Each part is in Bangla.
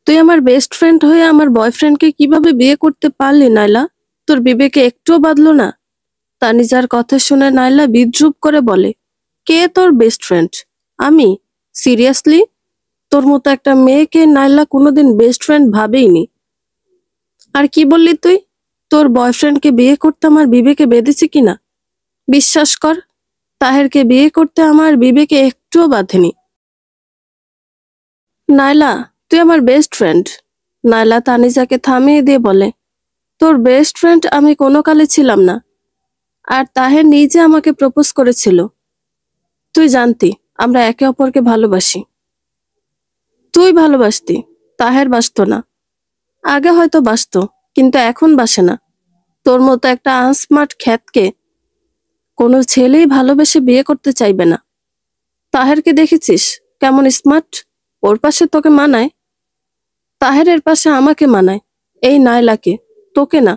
তুই আমার বেস্ট ফ্রেন্ড হয়ে আমার বয়ফ্রেন্ডকে কিভাবে বিয়ে করতে পারলি নাইলা? তোর বিবেকে একটুও বাঁধলো না? তানিজার কথা শুনে নাইলা বিদ্রূপ করে বলে, কে তোর বেস্ট ফ্রেন্ড? আমি? সিরিয়াসলি? তোর মতো একটা মেয়েকে নাইলা কোনোদিন বেস্ট ফ্রেন্ড ভাবেইনি। আর কি বললি তুই? তোর বয়ফ্রেন্ডকে বিয়ে করতে আমার বিবেকে বেঁধেছে কিনা? বিশ্বাস কর, তাহেরকে বিয়ে করতে আমার বিবেকে একটুও বাঁধেনি। নাইলা, তুই আমার বেস্ট ফ্রেন্ড। নাইলা তানিজাকে থামিয়ে দিয়ে বলে, তোর বেস্ট ফ্রেন্ড আমি কোনো কালে ছিলাম না। আর তাহের নিজে আমাকে প্রপোজ করেছিল। তুই জানতি আমরা একে অপরকে ভালোবাসি। তুই ভালোবাসতি, তাহের বাসতো না। আগে হয়তো বাসতো, কিন্তু এখন বাসে না। তোর মতো একটা আনস্মার্ট খ্যাতকে কোনো ছেলেই ভালোবেসে বিয়ে করতে চাইবে না। তাহেরকে দেখেছিস কেমন স্মার্ট? ওর পাশে তোকে মানায়। তাহেরের পাশে আমাকে মানায়, এই নাইলাকে, তোকে না।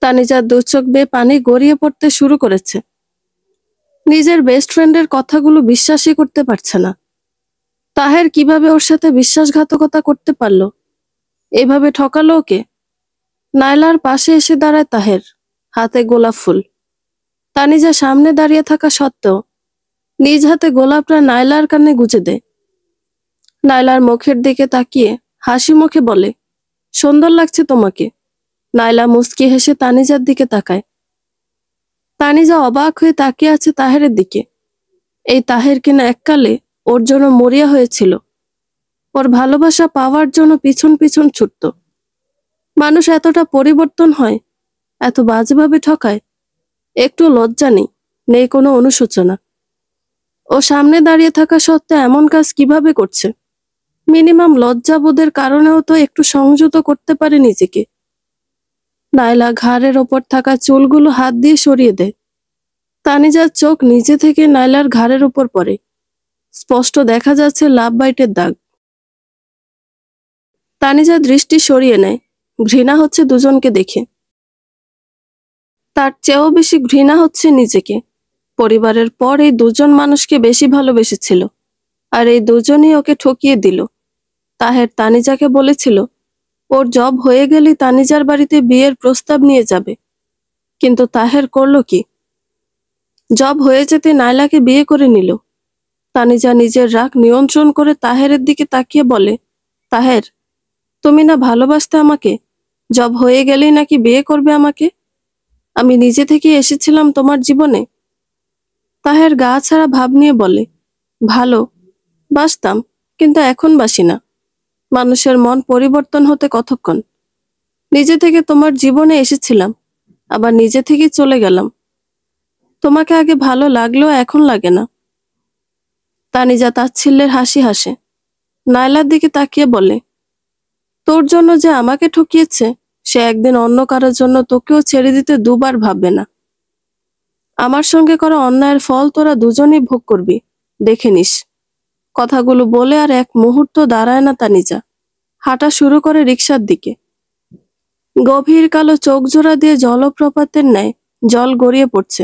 তানিজার দু চোখ বেয়ে পানি গড়িয়ে পড়তে শুরু করেছে। নিজের বেস্ট ফ্রেন্ডের কথাগুলো বিশ্বাসই করতে পারছে না। তাহের কিভাবে ওর সাথে বিশ্বাসঘাতকতা করতে পারলো? এভাবে ঠকালো ওকে? নাইলার পাশে এসে দাঁড়ায় তাহের, হাতে গোলাপ ফুল। তানিজা সামনে দাঁড়িয়ে থাকা সত্ত্বেও নিজ হাতে গোলাপটা নাইলার কানে গুজে দেয়। নাইলার মুখের দিকে তাকিয়ে হাসি মুখে বলে, সুন্দর লাগছে তোমাকে। নাইলা মুচকি হেসে তানিজার দিকে তাকায়। তানিজা অবাক হয়ে তাকিয়ে আছে তাহেরের দিকে। এই তাহের কিনা এককালে ওর জন্য মরিয়া হয়েছিল, ওর ভালোবাসা পাওয়ার জন্য পিছন পিছন ছুটত। মানুষ এতটা পরিবর্তন হয়, এত বাজেভাবে ঠকায়? একটু লজ্জা নেই, নেই কোনো অনুশোচনা। ও সামনে দাঁড়িয়ে থাকা সত্ত্বেও এমন কাজ কিভাবে করছে? মিনিমাম লজ্জাবোধের কারণেও তো একটু সংযত করতে পারে নিজেকে। নাইলা ঘাড়ের ওপর থাকা চুলগুলো হাত দিয়ে সরিয়ে দেয়। তানিজার চোখ নিজে থেকে নাইলার ঘাড়ের উপর পড়ে। স্পষ্ট দেখা যাচ্ছে লাভ বাইটের দাগ। তানিজা দৃষ্টি সরিয়ে নেয়। ঘৃণা হচ্ছে দুজনকে দেখে। তার চেয়েও বেশি ঘৃণা হচ্ছে নিজেকে। পরিবারের পর এই দুজন মানুষকে বেশি ভালোবেসেছিল, আর এই দুজনই ওকে ঠকিয়ে দিল। তাহের তানিজাকে বলেছিল ওর জব হয়ে গেলেই তানিজার বাড়িতে বিয়ের প্রস্তাব নিয়ে যাবে, কিন্তু তাহের করলো কি? জব হয়ে যেতে নাইলাকে বিয়ে করে নিল। তানিজা নিজের রাগ নিয়ন্ত্রণ করে তাহেরের দিকে তাকিয়ে বলে, তাহের, তুমি না ভালোবাসতে আমাকে? জব হয়ে গেলেই নাকি বিয়ে করবে আমাকে? আমি নিজে থেকে এসেছিলাম তোমার জীবনে। তাহের গা ছাড়া ভাব নিয়ে বলে, ভালো বাসতাম, কিন্তু এখন বাসি না। মানুষের মন পরিবর্তন হতে কতক্ষণ? নিজে থেকে তোমার জীবনে এসেছিলাম, আবার নিজে থেকেই চলে গেলাম। তোমাকে আগে ভালো লাগলেও এখন লাগে না। তানিজা তাচ্ছিল্যের হাসি হাসে। নায়লার দিকে তাকিয়ে বলে, তোর জন্য যে আমাকে ঠকিয়েছে, সে একদিন অন্য কারোর জন্য তোকেও ছেড়ে দিতে দুবার ভাববে না। আমার সঙ্গে করা অন্যায়ের ফল তোরা দুজনেই ভোগ করবি, দেখে নিস। কথাগুলো বলে আর এক মুহূর্ত দাঁড়ায় না তানিজা। হাঁটা শুরু করে রিকশার দিকে। গভীর কালো চোখ জোড়া দিয়ে জলপ্রপাতের ন্যায় জল গড়িয়ে পড়ছে।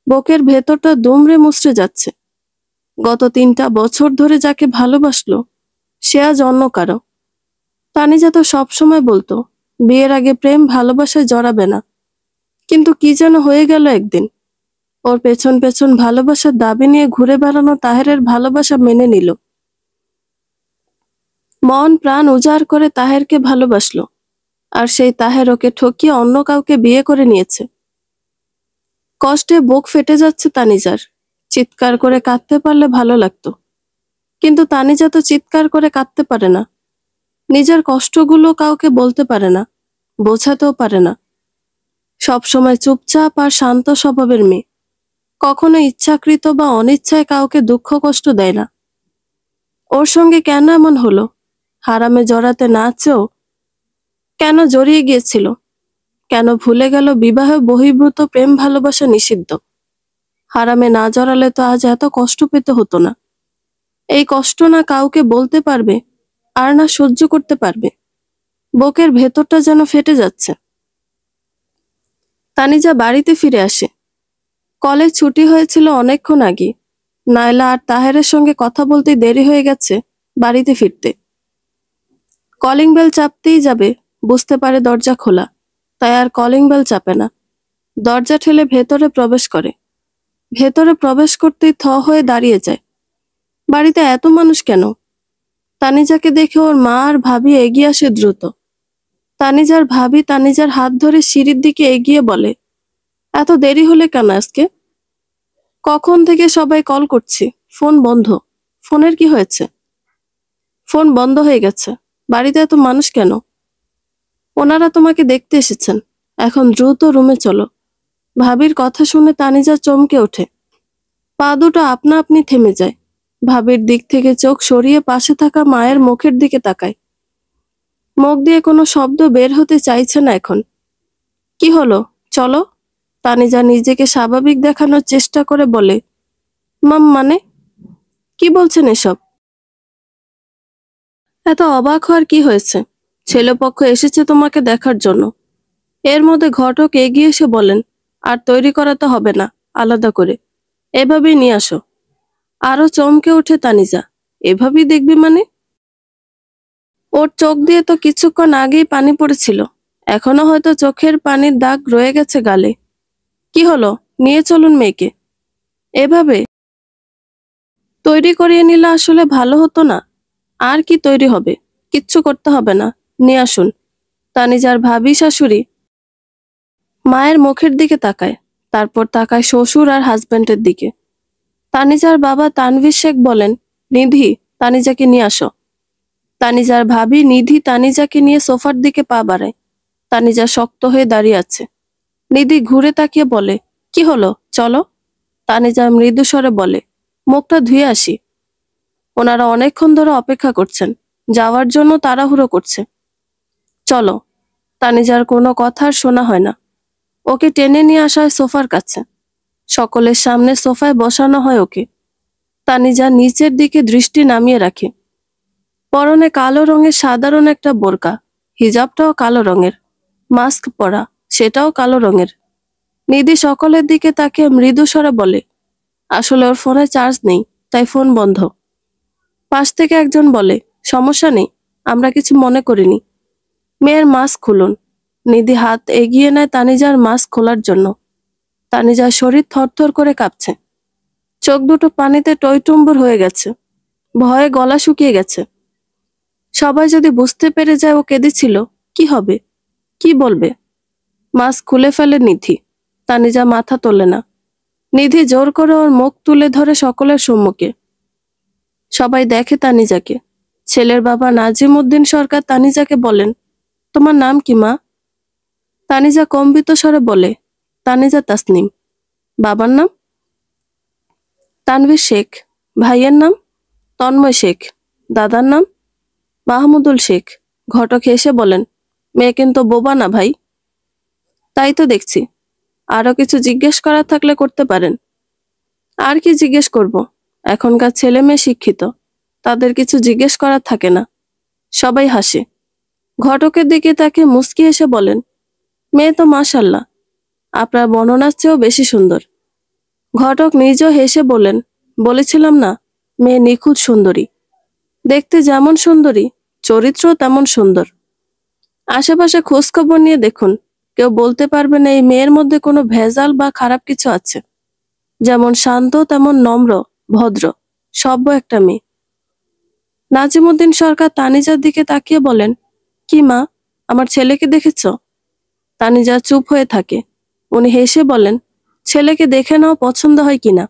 বুকের ভেতরটা দুমড়ে মুচড়ে যাচ্ছে। গত 3টা বছর ধরে যাকে ভালোবাসলো, সে আজ অন্য কারো। তানিজা তো সবসময় বলতো বিয়ের আগে প্রেম ভালোবাসায় জড়াবে না, কিন্তু কি যেন হয়ে গেল একদিন। ওর পেছন পেছন ভালোবাসার দাবি নিয়ে ঘুরে বেড়ানো তাহেরের ভালোবাসা মেনে নিল। মন প্রাণ উজাড় করে তাহেরকে ভালোবাসলো, আর সেই তাহের ওকে ঠকিয়ে অন্য কাউকে বিয়ে করে নিয়েছে। কষ্টে বুক ফেটে যাচ্ছে তানিজার। চিৎকার করে কাঁদতে পারলে ভালো লাগতো, কিন্তু তানিজা তো চিৎকার করে কাঁদতে পারে না। নিজের কষ্টগুলো কাউকে বলতে পারে না, বোঝাতেও পারে না। সবসময় চুপচাপ আর শান্ত স্বভাবের মেয়ে। কখনো ইচ্ছাকৃত বা অনিচ্ছায় কাউকে দুঃখ কষ্ট দেয় না। ওর সঙ্গে কেন এমন হলো? হারামে জড়াতে না চেয়েও কেন জড়িয়ে গিয়েছিল? কেন ভুলে গেল বিবাহ বহির্ভূত প্রেম ভালোবাসা নিষিদ্ধ? হারামে না জড়ালে তো আজ এত কষ্ট পেতে হতো না। এই কষ্ট না কাউকে বলতে পারবে, আর না সহ্য করতে পারবে। বুকের ভেতরটা যেন ফেটে যাচ্ছে। তানিজা বাড়িতে ফিরে আসে। কলেজ ছুটি হয়েছিল অনেকক্ষণ আগে। নায়লা আর তাহেরের সঙ্গে কথা বলতে দেরি হয়ে গেছে বাড়িতে ফিরতে। কলিং বেল চাপতেই যাবে, বুঝতে পারে দরজা খোলা, তাই আর কলিং বেল চাপে না। দরজা ঠেলে ভেতরে প্রবেশ করে। ভেতরে প্রবেশ করতেই থ হয়ে দাঁড়িয়ে যায়। বাড়িতে এত মানুষ কেন? তানিজাকে দেখে ওর মা আর ভাবি এগিয়ে আসে দ্রুত। তানিজার ভাবি তানিজার হাত ধরে সিঁড়ির দিকে এগিয়ে বলে, এত দেরি হলে কেন আজকে? কখন থেকে সবাই কল করছি, ফোন বন্ধ। ফোনের কি হয়েছে? ফোন বন্ধ হয়ে গেছে। বাড়িতে এত মানুষ কেন? ওনারা তোমাকে দেখতে এসেছেন। এখন দ্রুত রুমে চলো। ভাবির কথা শুনে তানিজা চমকে ওঠে। পা দুটো আপনা আপনি থেমে যায়। ভাবির দিক থেকে চোখ সরিয়ে পাশে থাকা মায়ের মুখের দিকে তাকায়। মুখ দিয়ে কোনো শব্দ বের হতে চাইছে না এখন। কি হলো, চলো। তানিজা নিজেকে স্বাভাবিক দেখানোর চেষ্টা করে বলে, মানে কি বলছেন এসব? এত অবাক হওয়ার কি হয়েছে? ছেলেপক্ষ এসেছে তোমাকে দেখার জন্য। এর মধ্যে ঘটক এগিয়ে এসে বলেন, আর তৈরি করাতে হবে না, আলাদা করে এভাবেই নিয়ে আসো। আরো চমকে ওঠে তানিজা, এভাবেই দেখবি মানে? ওর চোখ দিয়ে তো কিছুক্ষণ আগেই পানি পড়েছিল, এখনো হয়তো চোখের পানির দাগ রয়ে গেছে গালে। কি হলো, নিয়ে চলুন মেয়েকে। এভাবে তৈরি করিয়ে নিলে আসলে ভালো হতো না? আর কি তৈরি হবে? কিচ্ছু করতে হবে না, নিয়ে আসুন। তানিজার ভাবি শাশুড়ি মায়ের মুখের দিকে তাকায়, তারপর তাকায় শ্বশুর আর হাজবেন্ডের দিকে। তানিজার বাবা তানভীর শেখ বলেন, নিধি, তানিজাকে নিয়ে আসো। তানিজার ভাবি নিধি তানিজাকে নিয়ে সোফার দিকে পা বাড়ায়। তানিজা শক্ত হয়ে দাঁড়িয়ে আছে। নিধি ঘুরে তাকিয়ে বলে, কি হলো, চলো। তানিজা মৃদু স্বরে বলে, মুখটা ধুয়ে আসি। ওনারা অনেকক্ষণ ধরে অপেক্ষা করছেন, যাওয়ার জন্য তাড়াহুড়ো করছে। চলো। তানিজার কোনো কথা আর শোনা হয় না। ওকে টেনে নিয়ে আসা হয় সোফার কাছে। সকলের সামনে সোফায় বসানো হয় ওকে। তানিজা নিচের দিকে দৃষ্টি নামিয়ে রাখে। পরনে কালো রঙের সাধারণ একটা বোরকা, হিজাবটাও কালো রঙের, মাস্ক পরা, সেটাও কালো রঙের। নিধি সকলের দিকে তাকে মৃদু স্বরে বলে, আসলে ওর ফোনে চার্জ নেই, তাই ফোন বন্ধ। পাশ থেকে একজন বলে, সমস্যা নেই, আমরা কিছু মনে করিনি। মেয়ের মাস্ক খুলুন। নিধি হাত এগিয়ে নেয় তানিজার মাস্ক খোলার জন্য। তানিজার শরীর থরথর করে কাঁপছে। চোখ দুটো পানিতে টইটুম্বুর হয়ে গেছে। ভয়ে গলা শুকিয়ে গেছে। সবাই যদি বুঝতে পেরে যায় ও কেঁদেছিল, কি হবে? কি বলবে? মাস্ক খুলে ফেলে নিধি। তানিজা মাথা তোলে না। নিধি জোর করে ওর মুখ তুলে ধরে সকলের সম্মুখে। সবাই দেখে তানিজাকে। ছেলের বাবা নাজিম উদ্দিন সরকার তানিজাকে বলেন, তোমার নাম কি মা? তানিজা কম্বিত স্বরে বলে, তানিজা তাসনিম। বাবার নাম? তানভীর শেখ। ভাইয়ের নাম? তন্ময় শেখ। দাদার নাম? মাহমুদুল শেখ। ঘটক হেসে বলেন, মেয়ে কিন্তু বোবা না ভাই। তাই তো দেখছি। আরো কিছু জিজ্ঞেস করার থাকলে করতে পারেন। আর কি জিজ্ঞেস করব? এখনকার ছেলে মেয়ে শিক্ষিত, তাদের কিছু জিজ্ঞেস করার থাকে না। সবাই হাসে। ঘটকের দিকে তাকে মুচকি হেসে বলেন, মেয়ে তো মাশাল্লাহ, আপনার বর্ণনার চেয়েও বেশি সুন্দর। ঘটক নিজেও হেসে বলেন, বলেছিলাম না, মেয়ে নিখুঁত সুন্দরী। দেখতে যেমন সুন্দরী, চরিত্রও তেমন সুন্দর। আশেপাশে খোঁজ খবর নিয়ে দেখুন, কেউ বলতে পারবে না এই মেয়ের মধ্যে কোনো ভেজাল বা খারাপ কিছু আছে। যেমন শান্ত তেমন নম্র, ভদ্র, সভ্য একটা মেয়ে। নাজিমুদ্দিন সরকার তানিজার দিকে তাকিয়ে বলেন, কি মা, আমার ছেলেকে দেখেছ? তানিজা চুপ হয়ে থাকে। উনি হেসে বলেন, ছেলেকে দেখে নাও, পছন্দ হয় কিনা।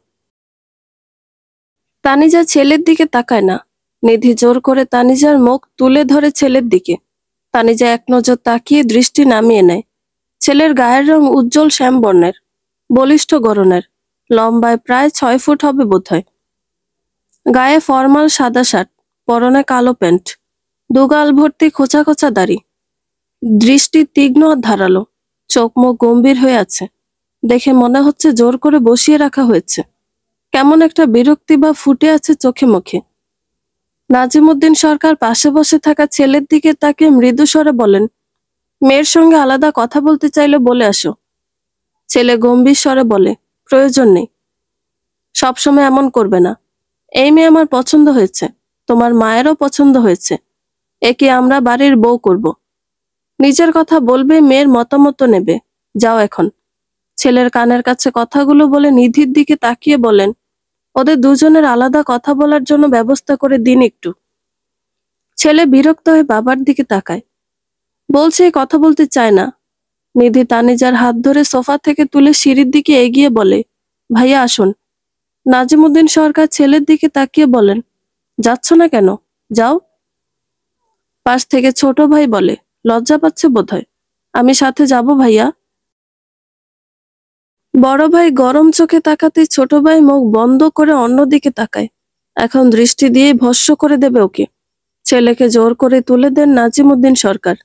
তানিজা ছেলের দিকে তাকায় না। নিধি জোর করে তানিজার মুখ তুলে ধরে ছেলের দিকে। তানিজা এক নজর তাকিয়ে দৃষ্টি নামিয়ে নেয়। ছেলের গায়ের রং উজ্জ্বল শ্যাম বর্ণের, বলিষ্ঠ গড়নের, লম্বায় প্রায় 6 ফুট হবে বোধহয়। গায়ে ফরমাল সাদা শার্ট, পরনে কালো প্যান্ট, দুগাল ভর্তি খোঁচা খোঁচা দাড়ি। দৃষ্টি তীক্ষ্ণ আর ধারালো, চোখ মুখ গম্ভীর হয়ে আছে। দেখে মনে হচ্ছে জোর করে বসিয়ে রাখা হয়েছে। কেমন একটা বিরক্তি বা ফুটে আছে চোখে মুখে। নাজিমুদ্দিন সরকার পাশে বসে থাকা ছেলের দিকে তাকে মৃদু স্বরে বলেন, মেয়ের সঙ্গে আলাদা কথা বলতে চাইলে বলে আসো। ছেলে গম্ভীর স্বরে বলে, প্রয়োজন নেই। সবসময় এমন করবে না। এই মেয়ে আমার পছন্দ হয়েছে, তোমার মায়েরও পছন্দ হয়েছে। একে আমরা বাড়ির বউ করব। নিজের কথা বলবে, মেয়ের মতামত নেবে। যাও এখন। ছেলের কানের কাছে কথাগুলো বলে নিধির দিকে তাকিয়ে বলেন, ওদের দুজনের আলাদা কথা বলার জন্য ব্যবস্থা করে দিন একটু। ছেলে বিরক্ত হয়ে বাবার দিকে তাকায়, বলছে কথা বলতে চায় না। নিধি তানিজার হাত ধরে সোফা থেকে তুলে সিঁড়ির দিকে এগিয়ে বলে, ভাইয়া আসুন। নাজিমুদ্দিন সরকার ছেলের দিকে তাকিয়ে বলেন, যাচ্ছ না কেন? যাও। পাশ থেকে ছোট ভাই বলে, লজ্জা পাচ্ছে বোধহয়। আমি সাথে যাব ভাইয়া। বড় ভাই গরম চোখে তাকাতেই ছোট ভাই মুখ বন্ধ করে অন্যদিকে তাকায়। এখন দৃষ্টি দিয়ে ভস্ম করে দেবে ওকে। ছেলেকে জোর করে তুলে দেন নাজিমুদ্দিন সরকার।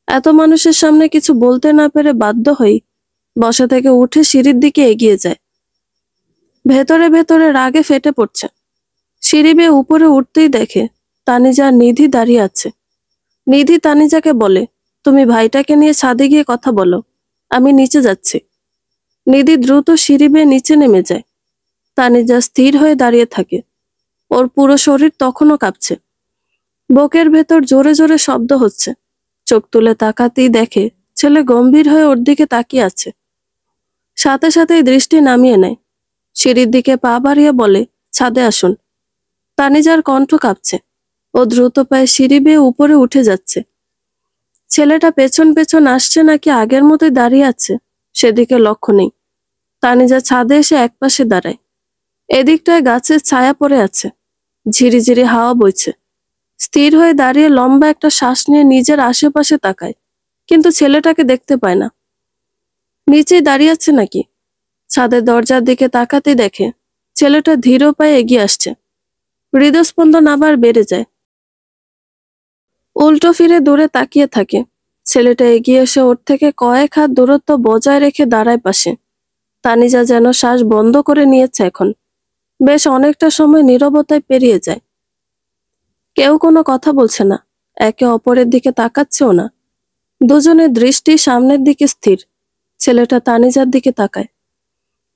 এত মানুষের সামনে কিছু বলতে না পেরে বাধ্য হই বসা থেকে উঠে সিঁড়ির দিকে এগিয়ে যায়। ভেতরে ভেতরে রাগে ফেটে পড়ছে। সিঁড়ি বেয়ে উপরে উঠতেই দেখে তানিজা আর নিধি দাঁড়িয়ে আছে। নিধি তানিজাকে বলে, তুমি ভাইটাকে নিয়ে ছাদে গিয়ে কথা বলো, আমি নিচে যাচ্ছি। নিধি দ্রুত সিঁড়ি বেয়ে নিচে নেমে যায়। তানিজা স্থির হয়ে দাঁড়িয়ে থাকে। ওর পুরো শরীর তখনও কাঁপছে। বুকের ভেতর জোরে জোরে শব্দ হচ্ছে। চোখ তুলে তাকাতেই দেখে ছেলে গম্ভীর হয়ে ওর দিকে তাকিয়ে আছে। সাথে সাথেই দৃষ্টি নামিয়ে নেয়। সিঁড়ির দিকে পা বাড়িয়ে বলে, ছাদে আসুন। তানিজার কণ্ঠ কাঁপছে। ও দ্রুত পায়ে সিঁড়ি বেয়ে উপরে উঠে যাচ্ছে। ছেলেটা পেছন পেছন আসছে নাকি আগের মতোই দাঁড়িয়ে আছে সেদিকে লক্ষ্য নেই। তানিজা ছাদে এসে একপাশে দাঁড়ায়। এদিকটায় গাছের ছায়া পড়ে আছে। ঝিরিঝিরি হাওয়া বইছে। স্থির হয়ে দাঁড়িয়ে লম্বা একটা শ্বাস নিয়ে নিজের আশেপাশে তাকায়, কিন্তু ছেলেটাকে দেখতে পায় না। নিচেই দাঁড়িয়ে আছে নাকি? ছাদের দরজার দিকে তাকাতেই দেখে ছেলেটা ধীর পায়ে এগিয়ে আসছে। হৃদস্পন্দন আবার বেড়ে যায়। উল্টো ফিরে দূরে তাকিয়ে থাকে। ছেলেটা এগিয়ে এসে ওর থেকে কয়েক হাত দূরত্ব বজায় রেখে দাঁড়ায় পাশে। তানিজা যেন শ্বাস বন্ধ করে নিয়েছে এখন। বেশ অনেকটা সময় নীরবতায় পেরিয়ে যায়। কেউ কোনো কথা বলছে না, একে অপরের দিকে তাকাচ্ছেও না। দুজনের দৃষ্টি সামনের দিকে স্থির। ছেলেটা তানিজার দিকে তাকায়।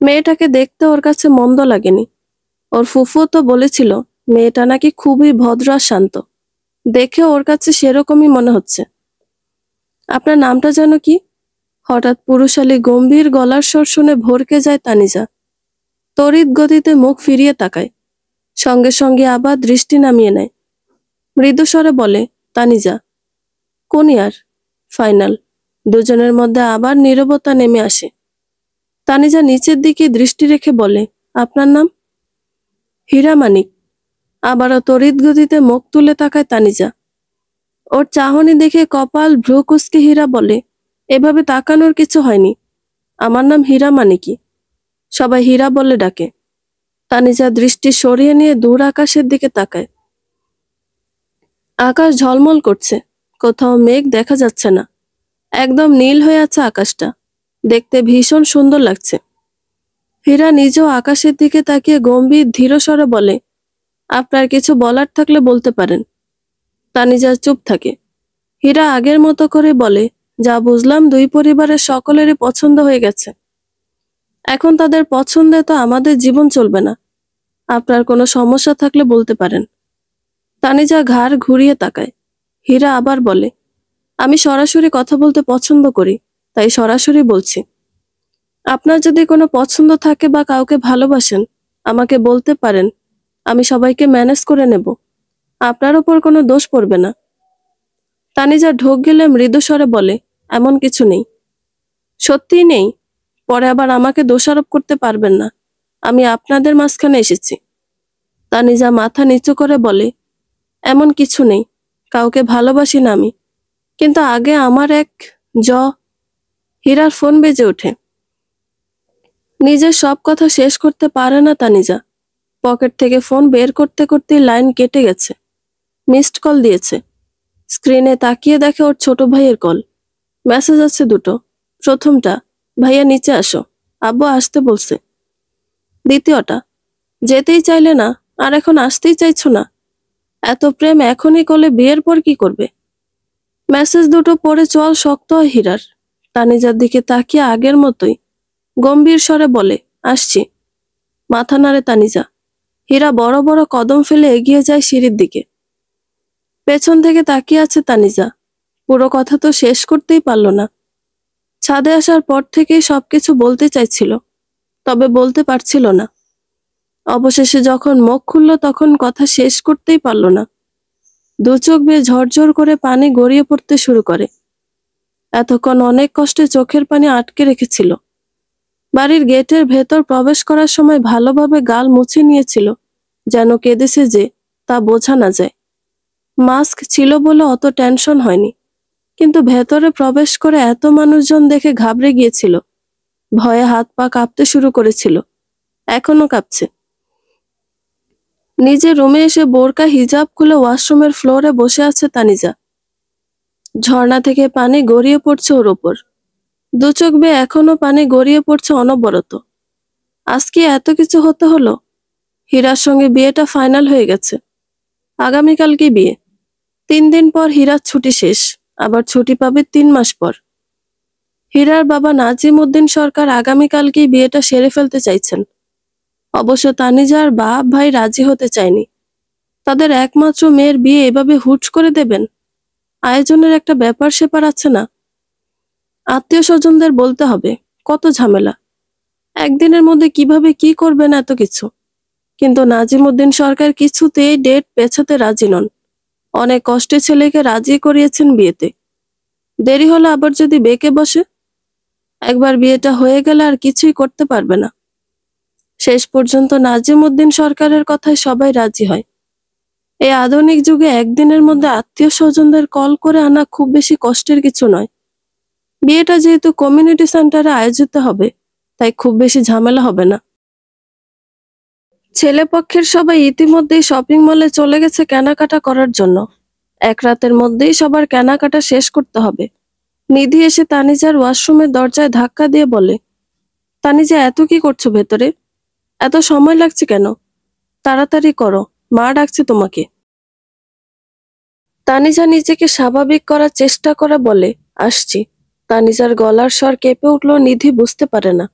মেয়েটাকে দেখতে ওর কাছে মন্দ লাগেনি। ওর ফুফু তো বলেছিল মেয়েটা নাকি খুবই ভদ্র আর শান্ত। দেখে ওর কাছে সেরকমই মনে হচ্ছে। আপনার নামটা যেন কি? হঠাৎ পুরুষালী গম্ভীর গলার স্বর শুনে ভরকে যায় তানিজা। তড়িৎ গতিতে মুখ ফিরিয়ে তাকায়। সঙ্গে সঙ্গে আবার দৃষ্টি নামিয়ে নেয়। মৃদু স্বরে বলে, তানিজা। কোন ইয়ার? ফাইনাল। দুজনের মধ্যে আবার নীরবতা নেমে আসে। তানিজা নিচের দিকে দৃষ্টি রেখে বলে, আপনার নাম? হীরা মানিক। আবারও তড়িৎ গতিতে মুখ তুলে তাকায় তানিজা। ওর চাহনি দেখে কপাল ভ্রু কুঁচকে হীরা বলে, এভাবে তাকানোর কিছু হয়নি। আমার নাম হীরা মানিকই। সবাই হীরা বলে ডাকে। তানিজা দৃষ্টি সরিয়ে নিয়ে দূর আকাশের দিকে তাকায়। আকাশ ঝলমল করছে। কোথাও মেঘ দেখা যাচ্ছে না। একদম নীল হয়ে আছে আকাশটা। দেখতে ভীষণ সুন্দর লাগছে। হীরা নিজেও আকাশের দিকে তাকিয়ে গম্ভীর ধীর স্বরে বলে, আপনার কিছু বলার থাকলে বলতে পারেন। তানিজা চুপ থাকে। হীরা আগের মতো করে বলে, যা বুঝলাম দুই পরিবারের সকলেরই পছন্দ হয়ে গেছে। এখন তাদের পছন্দে তো আমাদের জীবন চলবে না। আপনার কোনো সমস্যা থাকলে বলতে পারেন। তানিজা ঘাড় ঘুরিয়ে তাকায়। হীরা আবার বলে, আমি সরাসরি কথা বলতে পছন্দ করি, তাই সরাসরি বলছি। আপনার যদি কোনো পছন্দ থাকে বা কাউকে ভালোবাসেন, আমাকে বলতে পারেন। আমি সবাইকে ম্যানেজ করে নেব। আপনার ওপর কোনো দোষ পড়বে না। তানিজা ঢোক গেলে মৃদু স্বরে বলে, এমন কিছু নেই। সত্যিই নেই? পরে আবার আমাকে দোষারোপ করতে পারবেন না। আমি আপনাদের মাঝখানে এসেছি। তানিজা মাথা নিচু করে বলে, এমন কিছু নেই। কাউকে ভালোবাসি না আমি। কিন্তু আগে আমার এক জ। হীরার ফোন বেজে ওঠে। নিজের সব কথা শেষ করতে পারে না তানিজা। পকেট থেকে ফোন বের করতে করতে লাইন কেটে গেছে। মিসড কল দিয়েছে। স্ক্রিনে তাকিয়ে দেখে ওর ছোট ভাইয়ের কল। মেসেজ আছে দুটো। প্রথমটা, ভাইয়া নিচে আসো, আব্বু আসতে বলছে। দ্বিতীয়টা, যেতেই চাইলে না, আর এখন আসতেই চাইছো না। এত প্রেম এখনই করলে বিয়ের পর কি করবে? মেসেজ দুটো পড়ে চল শক্ত হয় হীরার। তানিজার দিকে তাকিয়ে আগের মতোই গম্ভীর স্বরে বলে, আসছি। মাথা নাড়ে তানিজা। হীরা বড় বড় কদম ফেলে এগিয়ে যায় সিঁড়ির দিকে। পেছন থেকে তাকিয়ে আছে তানিজা। পুরো কথা তো শেষ করতেই পারল না। ছাদে আসার পর থেকেই সবকিছু বলতে চাইছিল, তবে বলতে পারছিল না। অবশেষে যখন মুখ খুলল তখন কথা শেষ করতেই পারল না। দু চোখ বেয়ে ঝরঝর করে পানি গড়িয়ে পড়তে শুরু করে। এতক্ষণ অনেক কষ্টে চোখের পানি আটকে রেখেছিল। বাড়ির গেটের ভেতর প্রবেশ করার সময় ভালোভাবে গাল মুছে নিয়েছিল, যেন কেঁদেছে যে তা বোঝা না যায়। মাস্ক ছিল বলে অত টেনশন হয়নি, কিন্তু ভেতরে প্রবেশ করে এত মানুষজন দেখে ঘাবড়ে গিয়েছিল। ভয়ে হাত পা কাঁপতে শুরু করেছিল, এখনো কাঁপছে। নিজের রুমে এসে বোরকা হিজাব খুলে ওয়াশরুমের ফ্লোরে বসে আছে তানিজা। ঝর্ণা থেকে পানি গড়িয়ে পড়ছে ওর ওপর। দু চোখ বেয়ে এখনো পানি গড়িয়ে পড়ছে অনবরত। আজকে এত কিছু হতে হলো। হীরার সঙ্গে বিয়েটা ফাইনাল হয়ে গেছে। আগামীকালকে বিয়ে। 3 দিন পর হীরার ছুটি শেষ, আবার ছুটি পাবে 3 মাস পর। হীরার বাবা নাজিম উদ্দিন সরকার আগামীকালকেই বিয়েটা সেরে ফেলতে চাইছেন। অবশ্য তানিজার বাপ ভাই রাজি হতে চায়নি। তাদের একমাত্র মেয়ের বিয়ে এভাবে হুট করে দেবেন? আয়োজনের একটা ব্যাপার স্যাপার আছে না? আত্মীয় স্বজনদের বলতে হবে, কত ঝামেলা। একদিনের মধ্যে কিভাবে কি করবেন এত কিছু। কিন্তু নাজিম উদ্দিন সরকার কিছুতেই ডেট পেছাতে রাজি নন। অনেক কষ্টে ছেলেকে রাজি করিয়েছেন বিয়েতে। দেরি হলে আবার যদি বেঁকে বসে, একবার বিয়েটা হয়ে গেলে আর কিছুই করতে পারবে না। শেষ পর্যন্ত নাজিম উদ্দিন সরকারের কথায় সবাই রাজি হয়। এই আধুনিক যুগে একদিনের মধ্যে আত্মীয় স্বজনদের কল করে আনা খুব বেশি কষ্টের কিছু নয়। বিয়েটা যেহেতু কমিউনিটি সেন্টারে আয়োজিত হবে, তাই খুব বেশি ঝামেলা হবে না। ছেলে পক্ষের সবাই ইতিমধ্যেই শপিং মলে চলে গেছে কেনাকাটা করার জন্য। এক রাতের মধ্যেই সবার কেনাকাটা শেষ করতে হবে। নিধি এসে তানিজার ওয়াশরুমের দরজায় ধাক্কা দিয়ে বলে, তানিজা, এত কি করছো ভেতরে? এত সময় লাগছে কেন? তাড়াতাড়ি করো, মা ডাকছে তোমাকে। তানিজা নিজেকে স্বাভাবিক করার চেষ্টা করে বলে, আসছি। তানিজার গলার স্বর কেঁপে উঠল। নিধি বুঝতে পারে না,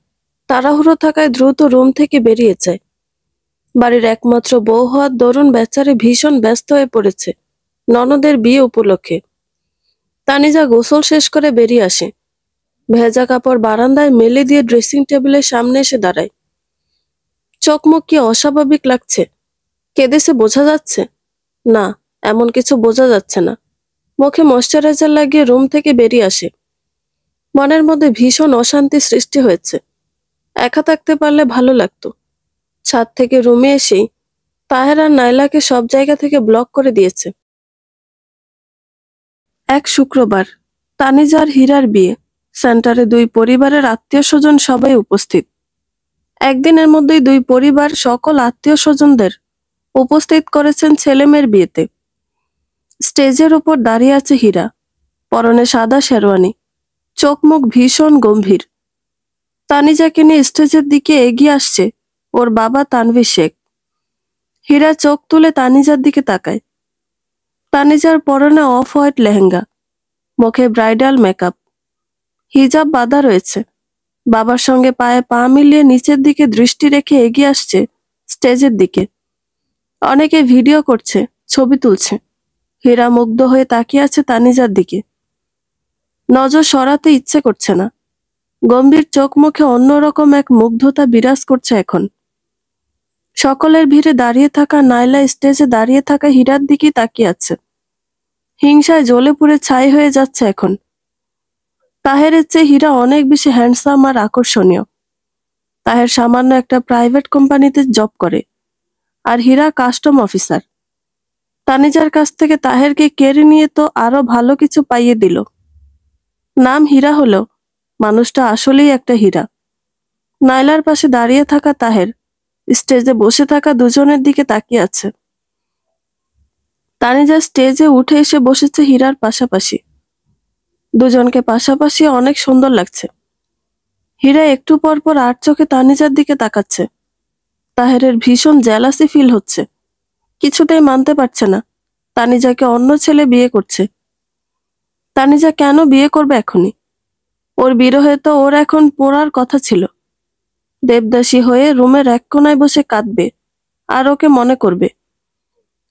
তাড়াহুড়ো থাকায় দ্রুত রুম থেকে বেরিয়ে যায়। বাড়ির একমাত্র বউ হওয়ার দরুন বেচারে ভীষণ ব্যস্ত হয়ে পড়েছে ননদের বিয়ে উপলক্ষে। তানিজা গোসল শেষ করে বেরিয়ে আসে। ভেজা কাপড় বারান্দায় মেলে দিয়ে ড্রেসিং টেবিলের সামনে এসে দাঁড়ায়। চোখ মুখ কি অস্বাভাবিক লাগছে? কেঁদেছে বোঝা যাচ্ছে? না, এমন কিছু বোঝা যাচ্ছে না। মুখে ময়শ্চারাইজার লাগিয়ে রুম থেকে বেরিয়ে আসে। মনের মধ্যে ভীষণ অশান্তি সৃষ্টি হয়েছে। একা থাকতে পারলে ভালো লাগতো। ছাদ থেকে রুমে এসেই তাহের আর নাইলাকে সব জায়গা থেকে ব্লক করে দিয়েছে। এক শুক্রবার, তানিজার হীরার বিয়ে। সেন্টারে দুই পরিবারের আত্মীয় স্বজন সবাই উপস্থিত। একদিনের মধ্যেই দুই পরিবার সকল আত্মীয় স্বজনদের উপস্থিত করেছেন ছেলেমেয়ের বিয়েতে। স্টেজের উপর দাঁড়িয়ে আছে হীরা, পরনে সাদা শেরওয়ানি, চোখ মুখ ভীষণ গম্ভীর। তানিজাকে নিয়ে স্টেজের দিকে এগিয়ে আসছে ওর বাবা তানভীর শেখ। হীরা চোখ তুলে তানিজার দিকে তাকায়। তানিজার পরনে অফ হোয়াইট লেহেঙ্গা, মুখে ব্রাইডাল মেকআপ, হিজাব বাঁধা রয়েছে। বাবার সঙ্গে পায়ে পা মিলিয়ে নিচের দিকে দৃষ্টি রেখে এগিয়ে আসছে স্টেজের দিকে। অনেকে ভিডিও করছে, ছবি তুলছে। হীরা মুগ্ধ হয়ে তাকিয়ে আছে তানিজার দিকে। নজর সরাতে ইচ্ছে করছে না। গম্ভীর চোখ মুখে অন্যরকম এক মুগ্ধতা বিরাজ করছে এখন। সকলের ভিড়ে দাঁড়িয়ে থাকা নাইলা স্টেজে দাঁড়িয়ে থাকা হীরার দিকেই তাকিয়ে আছে। হিংসায় জ্বলে পুড়ে ছাই হয়ে যাচ্ছে এখন। তাহেরের চেয়ে হীরা অনেক বেশি হ্যান্ডসাম আর আকর্ষণীয়। তাহের সামান্য একটা প্রাইভেট কোম্পানিতে জব করে, আর হীরা কাস্টম অফিসার। তানিজার কাছ থেকে তাহেরকে কেড়ে নিয়ে তো আরো ভালো কিছু পাইয়ে দিল। নাম হীরা হলো, মানুষটা আসলেই একটা হীরা। নাইলার পাশে দাঁড়িয়ে থাকা তাহের স্টেজে বসে থাকা দুজনের দিকে তাকিয়ে আছে। তানিজা স্টেজে উঠে এসে বসেছে হীরার পাশাপাশি। দুজনকে পাশাপাশি অনেক সুন্দর লাগছে। হীরা একটু পর পর আর চোখে তানিজার দিকে তাকাচ্ছে। তাহেরের ভীষণ জেলাসি ফিল হচ্ছে। কিছুতেই মানতে পারছে না তানিজাকে অন্য ছেলে বিয়ে করছে। তানিজা কেন বিয়ে করবে এখনই? ওর বিরহে তো ওর এখন পড়ার কথা ছিল। দেবদাসী হয়ে রুমের এক কোনায় বসে কাঁদবে আর ওকে মনে করবে।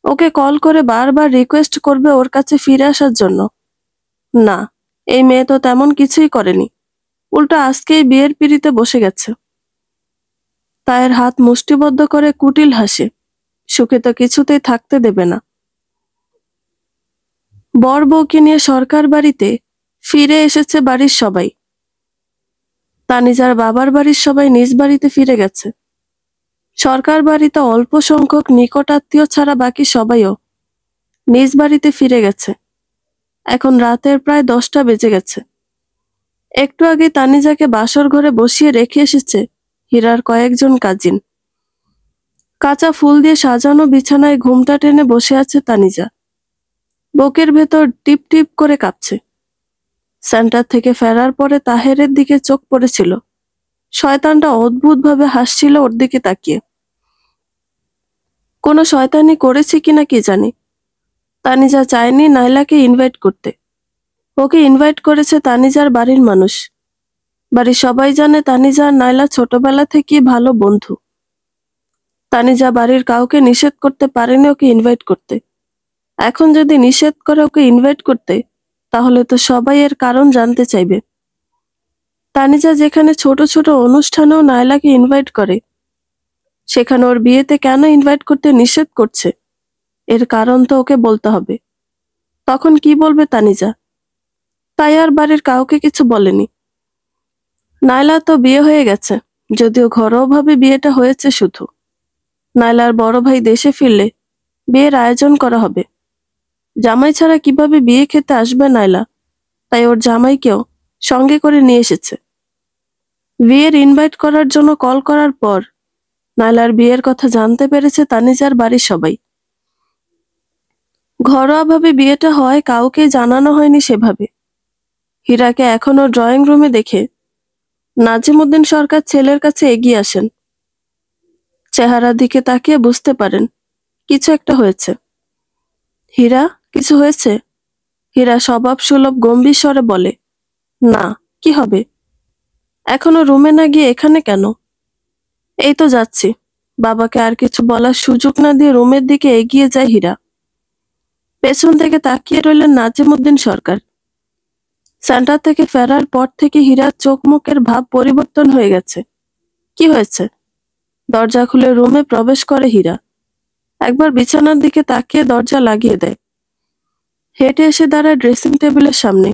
ওকে কল করে বারবার রিকোয়েস্ট করবে ওর কাছে ফিরে আসার জন্য। না, এই মেয়ে তো তেমন কিছুই করেনি, উল্টো আজকেই বিয়ের পিঁড়িতে বসে গেছে। তায়ের হাত মুষ্টিবদ্ধ করে কুটিল হাসে, সুখে তো কিছুতেই থাকতে দেবে না। বর বউকে নিয়ে সরকার বাড়িতে ফিরে এসেছে বাড়ির সবাই। তানিজার বাবার বাড়ির সবাই নিজ বাড়িতে ফিরে গেছে। সরকার বাড়িতে অল্প সংখ্যক নিকট আত্মীয় ছাড়া বাকি সবাইও নিজ বাড়িতে ফিরে গেছে। এখন রাতের প্রায় 10টা বেজে গেছে। একটু আগে তানিজাকে বাসর ঘরে বসিয়ে রেখে এসেছে হীরার কয়েকজন কাজিন। কাঁচা ফুল দিয়ে সাজানো বিছানায় ঘুমটা টেনে বসে আছে তানিজা। বুকের ভেতর টিপ টিপ করে কাঁপছে। সেন্টার থেকে ফেরার পরে তাহেরের দিকে চোখ পড়েছিল। শয়তানটা অদ্ভুতভাবে হাসছিল ওর দিকে তাকিয়ে। কোনো শয়তানি করেছে কিনা কি জানি। তানিজা চায়নি নাইলাকে ইনভাইট করতে। ওকে ইনভাইট করেছে তানিজার বাড়ির মানুষ। বাড়ির সবাই জানে তানিজা আর নাইলা ছোটবেলা থেকে ভালো বন্ধু। তানিজা বাড়ির কাউকে নিষেধ করতে পারেনি ওকে ইনভাইট করতে। এখন যদি নিষেধ করে ওকে ইনভাইট করতে, তাহলে তো সবাই এর কারণ জানতে চাইবে। তানিজা যেখানে ছোট ছোট অনুষ্ঠানেও নাইলাকে ইনভাইট করে, সেখানে ওর বিয়েতে কেন ইনভাইট করতে নিষেধ করছে, এর কারণ তো ওকে বলতে হবে। তখন কি বলবে তানিজা? তাই আর বাড়ির কাউকে কিছু বলেনি। নাইলা তো বিয়ে হয়ে গেছে, যদিও ঘরোয়াভাবে বিয়েটা হয়েছে শুধু। নাইলার বড় ভাই দেশে ফিরলে বিয়ের আয়োজন করা হবে। জামাই ছাড়া কিভাবে বিয়ে খেতে আসবে নাইলা, তাই ওর জামাইকেও সঙ্গে করে নিয়ে এসেছে। বিয়ের ইনভাইট করার জন্য কল করার পর নাইলার বিয়ের কথা জানতে পেরেছে তানিজার বাড়ির সবাই। ঘরোয়াভাবে বিয়েটা হয় কাউকে জানানো হয়নি সেভাবে। হীরাকে এখনো ড্রয়িং রুমে দেখে নাজিমউদ্দিন সরকার ছেলের কাছে এগিয়ে আসেন। চেহারার দিকে তাকিয়ে বুঝতে পারেন কিছু একটা হয়েছে। হীরা, কিছু হয়েছে? হীরা স্বভাব সুলভ গম্ভীর স্বরে বলে, না, কি হবে? এখনো রুমে না গিয়ে এখানে কেন? এই তো যাচ্ছি। বাবাকে আর কিছু বলার সুযোগ না দিয়ে রুমের দিকে এগিয়ে যায় হীরা। পেছন থেকে তাকিয়ে রইলেন নাজিমউদ্দিন সরকার। সেন্টার থেকে ফেরার পর থেকে হীরার চোখ মুখের ভাব পরিবর্তন হয়ে গেছে। কি হয়েছে? দরজা খুলে রুমে প্রবেশ করে হীরা। একবার বিছানার দিকে তাকিয়ে দরজা লাগিয়ে দেয়। হেঁটে এসে দাঁড়ায় ড্রেসিং টেবিলের সামনে।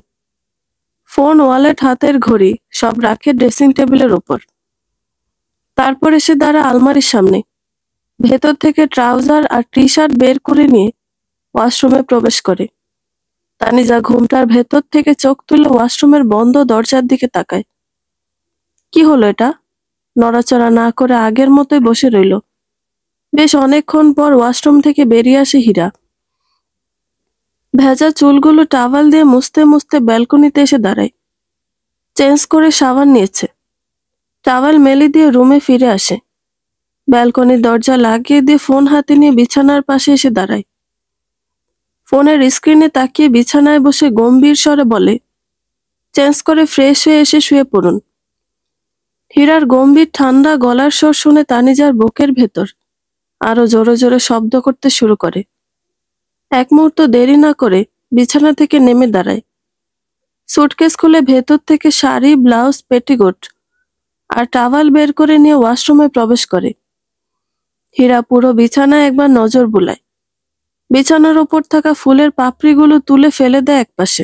ফোন, ওয়ালেট, হাতের ঘড়ি সব রাখে ড্রেসিং টেবিলের ওপর। তারপর এসে দাঁড়ায় আলমারির সামনে। ভেতর থেকে ট্রাউজার আর টি শার্ট বের করে নিয়ে ওয়াশরুমে প্রবেশ করে। তানিজা ঘুমটার ভেতর থেকে চোখ তুলে ওয়াশরুমের বন্ধ দরজার দিকে তাকায়। কি হলো এটা? নড়াচড়া না করে আগের মতোই বসে রইল। বেশ অনেকক্ষণ পর ওয়াশরুম থেকে বেরিয়ে আসে হীরা। ভেজা চুলগুলো টাওয়াল দিয়ে মুছতে মুছতে ব্যালকনিতে এসে দাঁড়ায়। চেঞ্জ করে শাওয়ার নিয়েছে। টাওয়াল মেলে দিয়ে রুমে ফিরে আসে। ব্যালকনির দরজা লাগিয়ে দিয়ে ফোন হাতে নিয়ে বিছানার পাশে এসে দাঁড়ায়। ফোনের স্ক্রিনে তাকিয়ে বিছানায় বসে গম্ভীর স্বরে বলে, চেঞ্জ করে ফ্রেশ হয়ে এসে শুয়ে পড়ুন। হীরার গম্ভীর ঠান্ডা গলার স্বর শুনে তানিজার বুকের ভেতর আরো জোরে জোরে শব্দ করতে শুরু করে। এক মুহূর্ত দেরি না করে বিছানা থেকে নেমে দাঁড়ায়। সুটকেস খুলে ভেতর থেকে শাড়ি, ব্লাউজ, পেটিকোট আর টাওয়াল বের করে নিয়ে ওয়াশরুমে প্রবেশ করে। হীরা পুরো বিছানায় একবার নজর বুলায়। বিছানার ওপর থাকা ফুলের পাপড়িগুলো তুলে ফেলে দেয় একপাশে।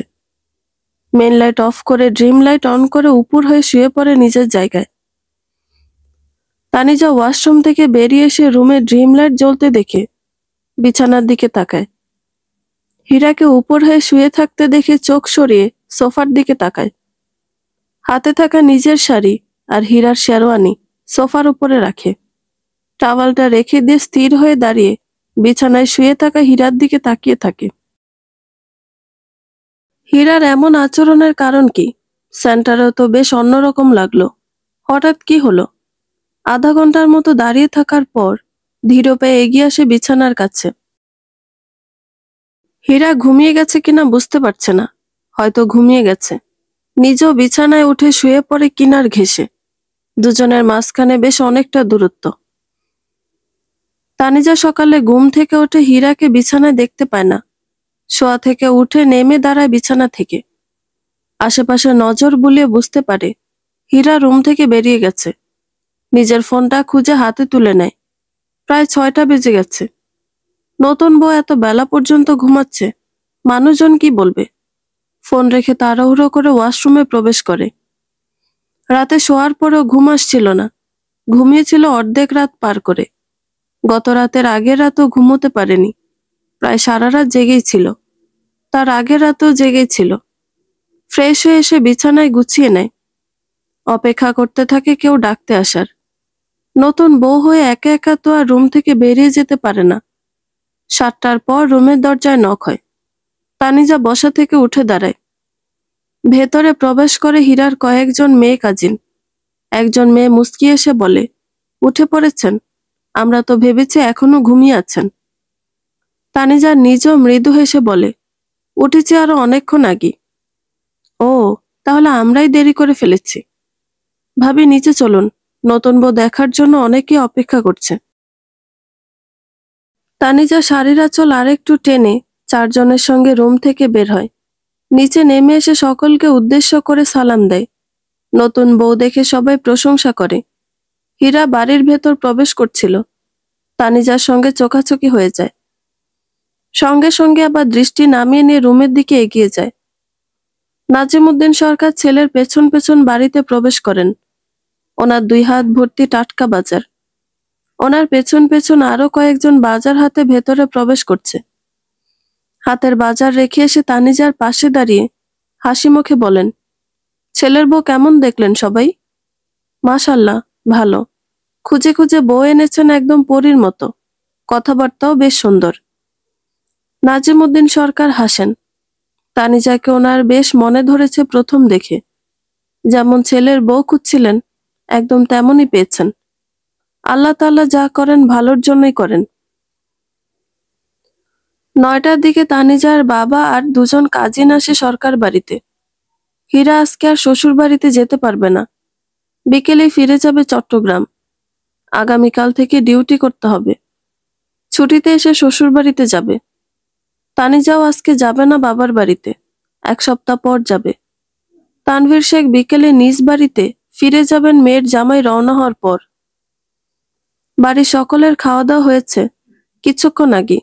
মেন লাইট অফ করে ড্রিম লাইট অন করে উপর হয়ে শুয়ে পড়ে নিজের জায়গায়। তানিজা ওয়াশরুম থেকে বেরিয়ে এসে রুমে ড্রিম লাইট জ্বলতে দেখে বিছানার দিকে তাকায়। হীরাকে উপর হয়ে শুয়ে থাকতে দেখে চোখ সরিয়ে সোফার দিকে তাকায়। হাতে থাকা নিজের শাড়ি আর হীরার শেরওয়ানি সোফার উপরে রাখে। টাওয়ালটা রেখে দিয়ে স্থির হয়ে দাঁড়িয়ে বিছানায় শুয়ে থাকা হীরার দিকে তাকিয়ে থাকে। হীরার এমন আচরণের কারণ কি? সেন্টারেও তো বেশ অন্যরকম লাগলো। হঠাৎ কি হলো? আধা ঘন্টার মতো দাঁড়িয়ে থাকার পর ধীর পায়ে এগিয়ে আসে বিছানার কাছে। হীরা ঘুমিয়ে গেছে কিনা বুঝতে পারছে না। হয়তো ঘুমিয়ে গেছে। নিজেও বিছানায় উঠে শুয়ে পড়ে কিনার ঘেঁষে। দুজনের মাঝখানে বেশ অনেকটা দূরত্ব। তানিজা সকালে ঘুম থেকে উঠে হীরাকে বিছানায় দেখতে পায় না। শোয়া থেকে উঠে নেমে দাঁড়ায় বিছানা থেকে। আশেপাশে নজর বুলিয়ে বুঝতে পারে হীরা রুম থেকে বেরিয়ে গেছে। নিজের ফোনটা খুঁজে হাতে তুলে নেয়। প্রায় 6টা বেজে গেছে। নতুন বউ এত বেলা পর্যন্ত ঘুমাচ্ছে, মানুষজন কি বলবে? ফোন রেখে তাড়াহুড়ো করে ওয়াশরুমে প্রবেশ করে। রাতে শোয়ার পরেও ঘুম আসছিল না। ঘুমিয়েছিল অর্ধেক রাত পার করে। গত রাতের আগের রাতও ঘুমোতে পারেনি। প্রায় সারা রাত জেগেই ছিল। তার আগের রাতেও জেগেই ছিল। ফ্রেশ হয়ে এসে বিছানায় গুছিয়ে নেয়। অপেক্ষা করতে থাকে কেউ ডাকতে আসার। নতুন বউ হয়ে একা একা তো আর রুম থেকে বেরিয়ে যেতে পারে না। 7টার পর রুমের দরজায় নক হয়। তানিজা বসা থেকে উঠে দাঁড়ায়। ভেতরে প্রবেশ করে হীরার কয়েকজন মেয়ে কাজিন। একজন মেয়ে মুচকি এসে বলে, উঠে পড়েছেন? আমরা তো ভেবেছি এখনো ঘুমিয়ে আছেন। তানিজা নিজেও মৃদু হেসে বলে, উঠেছি আরো অনেকক্ষণ আগে। ও, তাহলে আমরাই দেরি করে ফেলেছি। ভাবি নিচে চলুন, নতুন বউ দেখার জন্য অনেকেই অপেক্ষা করছে। তানিজা শাড়ির আঁচল আরেকটু টেনে 4জনের সঙ্গে রুম থেকে বের হয়। নিচে নেমে এসে সকলকে উদ্দেশ্য করে সালাম দেয়। নতুন বউ দেখে সবাই প্রশংসা করে। হীরা বাড়ির ভেতর প্রবেশ করছিল। তানিজার সঙ্গে চোখাচোখি হয়ে যায়। সঙ্গে সঙ্গে আবার দৃষ্টি নামিয়ে নিয়ে রুমের দিকে এগিয়ে যায়। নাজিমউদ্দিন সরকার ছেলের পেছন পেছন বাড়িতে প্রবেশ করেন। ওনার 2 হাত ভর্তি টাটকা বাজার। ওনার পেছন পেছন আরো কয়েকজন বাজার হাতে ভেতরে প্রবেশ করছে। হাতের বাজার রেখে এসে তানিজার পাশে দাঁড়িয়ে হাসি মুখে বলেন, ছেলের বউ কেমন দেখলেন সবাই? মাশাআল্লাহ, ভালো। খুঁজে খুঁজে বউ এনেছেন একদম পরীর মতো। কথাবার্তাও বেশ সুন্দর। নাজিমউদ্দিন সরকার হাসেন। তানিজাকে ওনার বেশ মনে ধরেছে প্রথম দেখে। যেমন ছেলের বউ খুঁজছিলেন, একদম তেমনই পেয়েছেন। আল্লাহ তাআলা যা করেন ভালোর জন্যই করেন। 9টার দিকে তানিজার বাবা আর 2জন কাজিন আসে সরকার বাড়িতে। হীরা আজকে আর শ্বশুর বাড়িতে যেতে পারবে না। বিকেলে ফিরে যাবে চট্টগ্রাম। আগামীকাল থেকে ডিউটি করতে হবে। ছুটিতে এসে শ্বশুর বাড়িতে যাবে। তানিজাও আজকে যাবে না বাবার বাড়িতে, 1 সপ্তাহ পর যাবে। তানভীর শেখ বিকেলে নিজ বাড়িতে ফিরে যাবেন মেয়ের জামাই রওনা হওয়ার পর। বাড়ির সকলের খাওয়া দাওয়া হয়েছে কিছুক্ষণ আগে।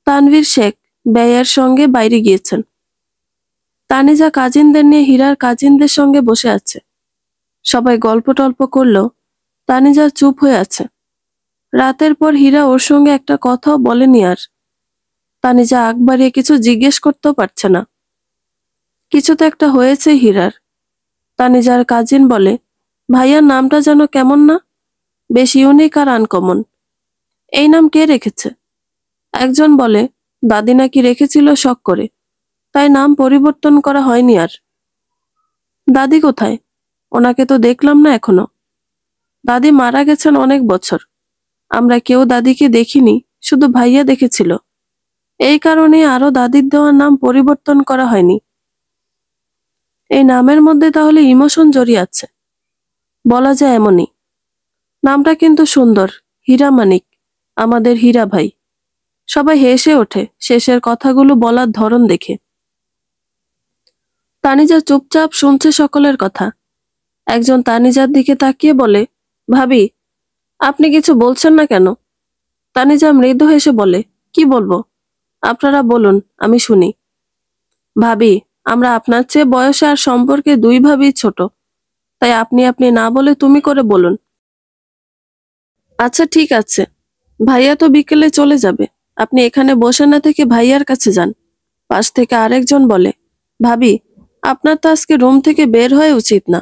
তানভীর শেখ বেয়ার সঙ্গে বাইরে গিয়েছেন। তানিজা কাজিনদের নিয়ে হীরার কাজিনদের সঙ্গে বসে আছে। সবাই গল্প টল্প করলো। তানিজা চুপ হয়ে আছে। রাতের পর হীরা ওর সঙ্গে একটা কথাও বলেনি আর। তানিজা আগ বাড়িয়ে কিছু জিজ্ঞেস করতেও পারছে না। কিছু তো একটা হয়েছে হীরার। তানিজার কাজিন বলে, ভাইয়ার নামটা যেন কেমন না, বেশ ইউনিক আর আনকমন। এই নাম কে রেখেছে? একজন বলে, দাদি নাকি রেখেছিল শখ করে, তাই নাম পরিবর্তন করা হয়নি আর। দাদি কোথায়? ওনাকে তো দেখলাম না এখনো। দাদি মারা গেছেন অনেক বছর। আমরা কেউ দাদিকে দেখিনি, শুধু ভাইয়া দেখেছিল। এই কারণে আরো দাদির দেওয়ার নাম পরিবর্তন করা হয়নি। এই নামের মধ্যে তাহলে ইমোশন জড়িয়ে আছে। বলা যায় এমনই। নামটা কিন্তু সুন্দর, হীরা মানিক, আমাদের হীরা ভাই। সবাই হেসে ওঠে শেষের কথাগুলো বলার ধরন দেখে। তানিজা চুপচাপ শুনছে সকলের কথা। একজন তানিজার দিকে তাকিয়ে বলে, ভাবি, আপনি কিছু বলছেন না কেন? তানিজা মৃদু হেসে বলে, কি বলবো? আপনারা বলুন, আমি শুনি। ভাবি, আমরা আপনার চেয়ে বয়সে আর সম্পর্কে 2 ভাবেই ছোট, তাই আপনি আপনি না বলে তুমি করে বলুন। আচ্ছা ঠিক আছে, ভাইয়া তো বিকেলে চলে যাবে, আপনি এখানে বসে না থেকে ভাইয়ার কাছে যান। পাশ থেকে আরেকজন বলে, ভাবি, আপনার তো আজকে রুম থেকে বের হয়ে উচিত না।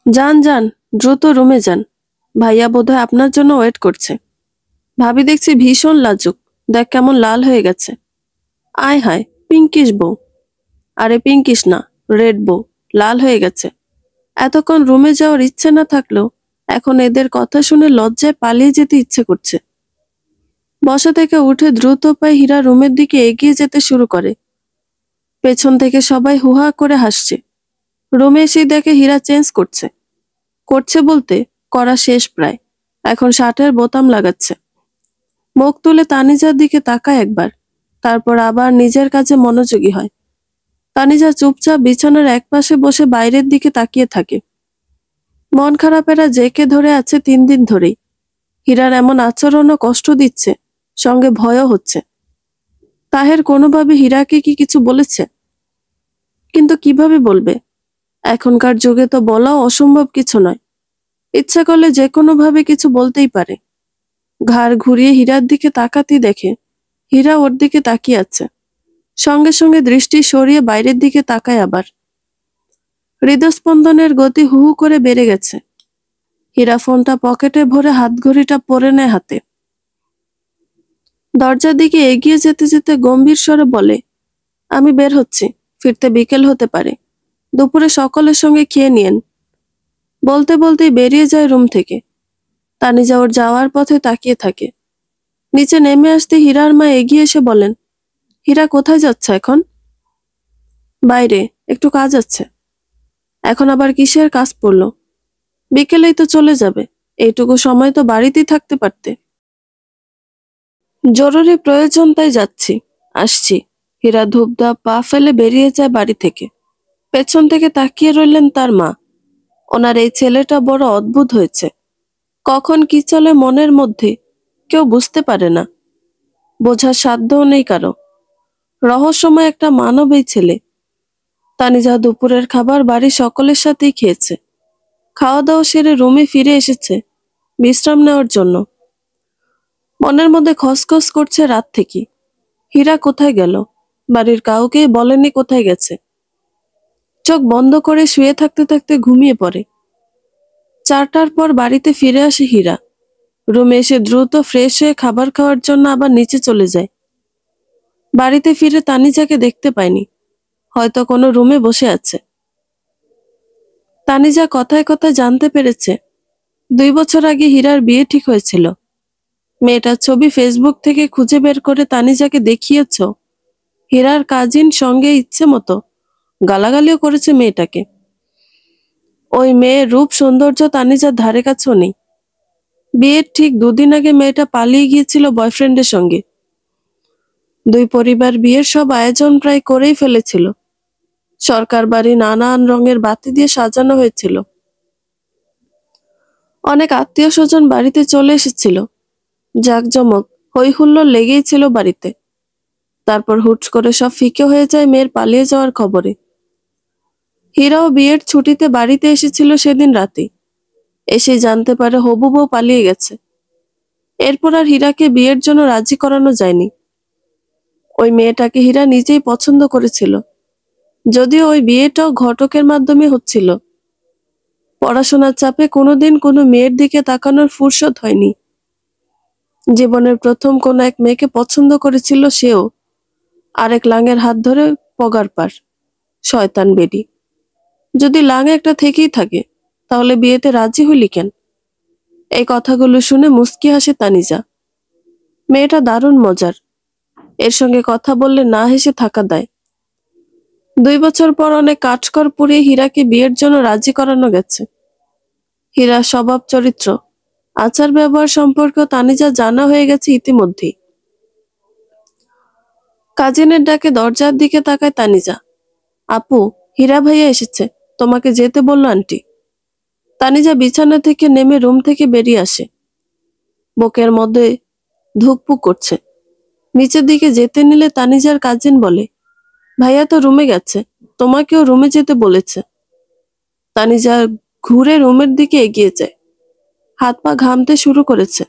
যান যান, দ্রুত রুমে যান। ভাইয়া বোধহয় আপনার জন্য ওয়েট করছে। ভাবি দেখছি ভীষণ লাজুক, দেখ কেমন লাল হয়ে গেছে। আয় হায়, পিঙ্কিশ বউ। আরে পিঙ্কিশ না, রেড বউ, লাল হয়ে গেছে। এতক্ষণ রুমে যাওয়ার ইচ্ছে না থাকলেও এখন এদের কথা শুনে লজ্জায় পালিয়ে যেতে ইচ্ছে করছে। বসা থেকে উঠে দ্রুত পায়ে হীরা রুমের দিকে এগিয়ে যেতে শুরু করে। পেছন থেকে সবাই হুহা করে হাসছে। রুমে এসে দেখে হীরা চেঞ্জ করছে। করছে বলতে করা শেষ প্রায়। এখন শার্টের বোতাম লাগাচ্ছে। মুখ তুলে তানিজার দিকে তাকায় একবার, তারপর আবার নিজের কাজে মনোযোগী হয়। তানিজা চুপচাপ বিছানার একপাশে বসে বাইরের দিকে তাকিয়ে থাকে। মন খারাপেরা জেকে ধরে আছে 3 দিন ধরেই। হীরার এমন আচরণও কষ্ট দিচ্ছে, সঙ্গে ভয়ও হচ্ছে। তাহের কোনোভাবে হীরাকে কি কিছু বলেছে? কিন্তু কিভাবে বলবে? এখনকার যুগে তো বলাও অসম্ভব কিছু নয়। ইচ্ছা করলে যে কোনোভাবে কিছু বলতেই পারে। ঘাড় ঘুরিয়ে হীরার দিকে তাকাতেই দেখে হীরা ওর দিকে তাকিয়ে আছে। সঙ্গে সঙ্গে দৃষ্টি সরিয়ে বাইরের দিকে তাকায় আবার। হৃদস্পন্দনের গতি হু হু করে বেড়ে গেছে। হীরা ফোনটা পকেটে ভরে হাতঘড়িটা পরে নেয় হাতে। দরজার দিকে এগিয়ে যেতে যেতে গম্ভীর স্বরে বলে, আমি বের হচ্ছি, ফিরতে বিকেল হতে পারে, দুপুরে সকলের সঙ্গে খেয়ে নিয়েন। বলতে বলতেই বেরিয়ে যায় রুম থেকে। তানিজা ওর যাওয়ার পথে তাকিয়ে থাকে। নিচে নেমে আসতে হীরার মা এগিয়ে এসে বলেন, হীরা কোথায় যাচ্ছে এখন? বাইরে, একটু কাজ আছে। এখন আবার কিসের কাজ পড়লো? বিকেলেই তো চলে যাবে, এইটুকু সময় তো বাড়িতেই থাকতে পারতে। জরুরি প্রয়োজন তাই যাচ্ছি, আসছি। হীরা ধূপধাপ পা ফেলে বেরিয়ে যায় বাড়ি থেকে। পেছন থেকে তাকিয়ে রইলেন তার মা। ওনার এই ছেলেটা বড় অদ্ভুত হয়েছে। কখন কি চলে মনের মধ্যে কেউ বুঝতে পারে না, বোঝার সাধ্যও নেই কারো। রহস্যময় একটা মানব এই ছেলে। তানিজা দুপুরের খাবার বাড়ি সকলের সাথেই খেয়েছে। খাওয়া দাওয়া সেরে রুমে ফিরে এসেছে বিশ্রাম নেওয়ার জন্য। মনের মধ্যে খসখস করছে রাত থেকে। হীরা কোথায় গেল? বাড়ির কাউকে বলেনি কোথায় গেছে। চোখ বন্ধ করে শুয়ে থাকতে থাকতে ঘুমিয়ে পড়ে। 4টার পর বাড়িতে ফিরে আসে হীরা। রুমে এসে দ্রুত ফ্রেশ হয়ে খাবার খাওয়ার জন্য আবার নিচে চলে যায়। বাড়িতে ফিরে তানিজাকে দেখতে পায়নি, হয়তো কোনো রুমে বসে আছে। তানিজা কথায় কথায় জানতে পেরেছে 2 বছর আগে হীরার বিয়ে ঠিক হয়েছিল। মেয়েটার ছবি ফেসবুক থেকে খুঁজে বের করে তানিজাকে দেখিয়েছ। হীরার কাজিন সঙ্গে ইচ্ছে মতো গালাগালিও করেছে মেয়েটাকে। ওই মেয়ের রূপ সৌন্দর্য তানিজার ধারে কাছেও নেই। বিয়ের ঠিক 2 দিন আগে মেয়েটা পালিয়ে গিয়েছিল বয়ফ্রেন্ডের সঙ্গে। 2 পরিবার বিয়ের সব আয়োজন প্রায় করেই ফেলেছিল। সরকার বাড়ি নানান রঙের বাতি দিয়ে সাজানো হয়েছিল। অনেক আত্মীয় স্বজন বাড়িতে চলে এসেছিল। জাঁকজমক হই হুল্লোড় লেগেই ছিল বাড়িতে। তারপর হুট করে সব ফিকে হয়ে যায় মেয়ের পালিয়ে যাওয়ার খবরে। হীরাও বিয়ের ছুটিতে বাড়িতে এসেছিল সেদিন রাতে। এসে জানতে পারে হবু বউ পালিয়ে গেছে। এরপর আর হীরাকে বিয়ের জন্য রাজি করানো যায়নি। ওই মেয়েটাকে হীরা নিজেই পছন্দ করেছিল, যদিও ওই বিয়েটাও ঘটকের মাধ্যমে হচ্ছিল। পড়াশোনার চাপে কোনোদিন কোনো মেয়ের দিকে তাকানোর ফুরসত হয়নি। জীবনের প্রথম কোনো এক মেয়েকে পছন্দ করেছিল সেও, আরেক লাঙের হাত ধরে পগার পার। শয়তান বেডি। যদি লাঙে একটা থেকেই থাকে তাহলে বিয়েতে রাজি হইলি কেন? এই কথাগুলো শুনে মুচকি হাসে তানিজা। মেয়েটা দারুণ মজার, এর সঙ্গে কথা বললে না হেসে থাকা দেয়। 2 বছর পর অনেক কাঠখড় পুড়িয়ে হীরাকে বিয়ের জন্য রাজি করানো গেছে। হীরার স্বভাব চরিত্র, আচার ব্যবহার সম্পর্কেও তানিজা জানা হয়ে গেছে ইতিমধ্যেই। কাজিনের ডাকে দরজার দিকে তাকায় তানিজা। আপু, হীরা ভাইয়া এসেছে, তোমাকে যেতে বললো আন্টি। তানিজা বিছানা থেকে নেমে রুম থেকে বেরিয়ে আসে। বুকের মধ্যে ধুকপুক করছে। নিচের দিকে যেতে নিলে তানিজার কাজিন বলে, ভাইয়া তো রুমে গেছে, তোমাকেও রুমে যেতে বলেছে। তানিজা ঘুরে রুমের দিকে এগিয়ে যায়। হাত পা ঘামতে শুরু করেছে।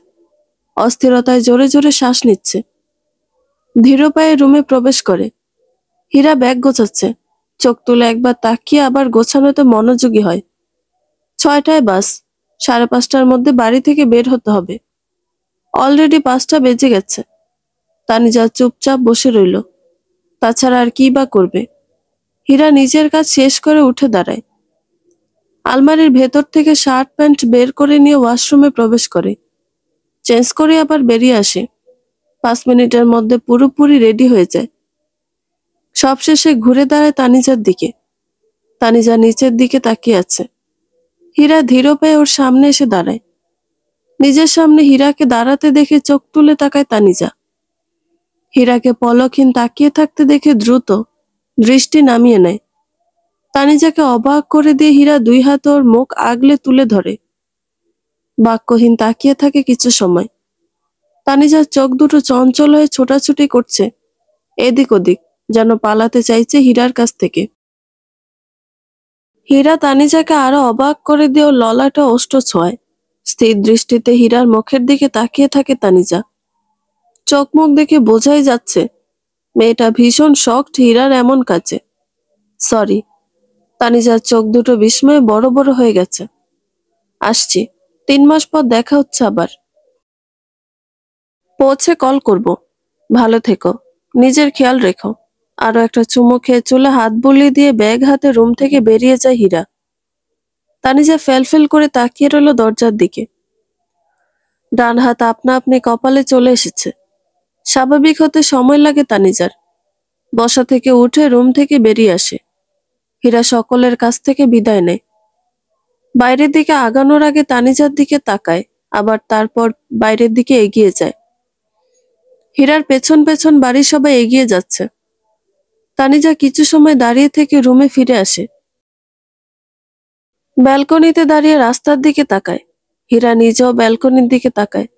অস্থিরতায় জোরে জোরে শ্বাস নিচ্ছে। ধীর পায়ে রুমে প্রবেশ করে। হীরা ব্যাগ গোছাচ্ছে। চোখ তুলে একবার তাকিয়ে আবার গোছানোতে মনোযোগী হয়। 6টায় বাস, 5:30টার মধ্যে বাড়ি থেকে বের হতে হবে। অলরেডি 5টা বেজে গেছে। তানিজা চুপচাপ বসে রইল। তাছাড়া আর কি বা করবে? হীরা নিজের কাজ শেষ করে উঠে দাঁড়ায়। আলমারির ভেতর থেকে শার্ট প্যান্ট বের করে নিয়ে ওয়াশরুমে প্রবেশ করে। চেঞ্জ করে আবার বেরিয়ে আসে। 5 মিনিটের মধ্যে পুরোপুরি রেডি হয়ে যায়। সবশেষে ঘুরে দাঁড়ায় তানিজার দিকে। তানিজা নিচের দিকে তাকিয়ে আছে। হীরা ধীর পায়ে ওর সামনে এসে দাঁড়ায়। নিজের সামনে হীরাকে দাঁড়াতে দেখে চোখ তুলে তাকায় তানিজা। হীরাকে পলকহীন তাকিয়ে থাকতে দেখে দ্রুত দৃষ্টি নামিয়ে নেয়। তানিজাকে অবাক করে দিয়ে হীরা দুই হাত ওর মুখ আগলে তুলে ধরে। বাক্যহীন তাকিয়ে থাকে কিছু সময়। তানিজার চোখ দুটো চঞ্চল হয়ে ছোটাছুটি করছে এদিক ওদিক, যেন পালাতে চাইছে হীরার কাছ থেকে। হীরা তানিজাকে আরো অবাক করে দিয়ে ওর ললাটা ওষ্ঠ ছোঁয়ায়। স্থির দৃষ্টিতে হীরার মুখের দিকে তাকিয়ে থাকে তানিজা। চোখ মুখ দেখে বোঝাই যাচ্ছে মেয়েটা ভীষণ শকড হীরার এমন কাজে। সরি। তানিজার চোখ দুটো বিস্ময়ে বড় বড় হয়ে গেছে। আসছি, 3 মাস পর দেখা হচ্ছে আবার। পৌঁছে কল করব। ভালো থেকো, নিজের খেয়াল রেখো। আরো একটা চুমু খেয়ে চুলে হাত বুলিয়ে দিয়ে ব্যাগ হাতে রুম থেকে বেরিয়ে যায় হীরা। তানিজা ফেল করে তাকিয়ে রইল দরজার দিকে। ডান হাত আপনা আপনি কপালে চলে এসেছে। স্বাভাবিক হতে সময় লাগে তানিজার। বসা থেকে উঠে রুম থেকে বেরিয়ে আসে। হীরা সকলের কাছ থেকে বিদায় নেয়। বাইরের দিকে আগানোর আগে তানিজার দিকে তাকায়, আবার তারপর বাইরের দিকে এগিয়ে যায়। হীরার পেছন পেছন বাড়ির সবাই এগিয়ে যাচ্ছে। তানিজা কিছু সময় দাঁড়িয়ে থেকে রুমে ফিরে আসে। ব্যালকনিতে দাঁড়িয়ে রাস্তার দিকে তাকায়। হীরা নিজেও ব্যালকনির দিকে তাকায়।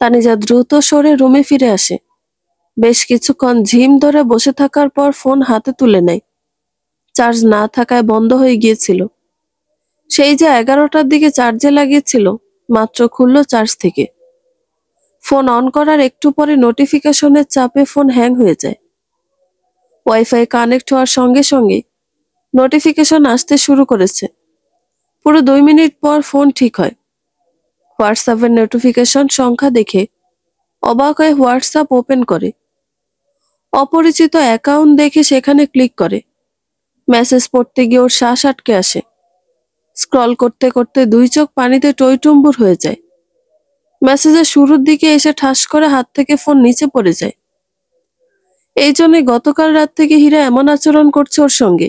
তানিজা দ্রুত সরে রুমে ফিরে আসে। বেশ কিছুক্ষণ ঝিম ধরে বসে থাকার পর ফোন হাতে তুলে নেয়। চার্জ না থাকায় বন্ধ হয়ে গিয়েছিল। সেই যে 11টার দিকে চার্জে লাগিয়েছিল, মাত্র খুলল চার্জ থেকে। ফোন অন করার একটু পরে নোটিফিকেশনের চাপে ফোন হ্যাং হয়ে যায়। ওয়াইফাই কানেক্ট হওয়ার সঙ্গে সঙ্গে নোটিফিকেশন আসতে শুরু করেছে। পুরো 2 মিনিট পর ফোন ঠিক হয়। হোয়াটসঅ্যাপের নোটিফিকেশন সংখ্যা দেখে অবাক হয়ে হোয়াটসঅ্যাপ ওপেন করে। অপরিচিত অ্যাকাউন্ট দেখে সেখানে ক্লিক করে। মেসেজ পড়তে গিয়ে ওর শ্বাস আটকে আসে। স্ক্রল করতে করতে 2 চোখ পানিতে টইটুম্বুর হয়ে যায়। মেসেজের শুরুর দিকে এসে ঠাস করে হাত থেকে ফোন নিচে পড়ে যায়। এই জন্যই গতকাল রাত থেকে হীরা এমন আচরণ করছে ওর সঙ্গে।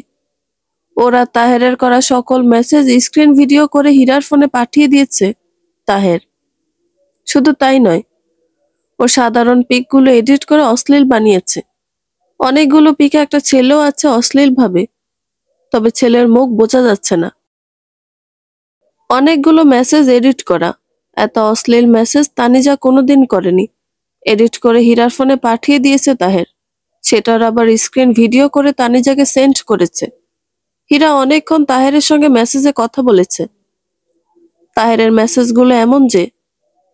ওরা তাহেরের করা সকল মেসেজ স্ক্রিন ভিডিও করে হীরার ফোনে পাঠিয়ে দিয়েছে তাহের। শুধু তাই নয়, ও সাধারণ পিকগুলো এডিট করে অশ্লীল বানিয়েছে। অনেকগুলো পিকে একটা ছেলেও আছে অশ্লীল ভাবে, তবে ছেলের মুখ বোঝা যাচ্ছে না। অনেকগুলো মেসেজ এডিট করা। এত অশ্লীল মেসেজ তানিজা কোনোদিন করেনি। এডিট করে হীরার ফোনে পাঠিয়ে দিয়েছে তাহের। সেটার আবার স্ক্রিন ভিডিও করে তানিজাকে সেন্ড করেছে। হীরা অনেকক্ষণ তাহেরের সঙ্গে মেসেজে কথা বলেছে। তাহেরের মেসেজগুলো এমন যে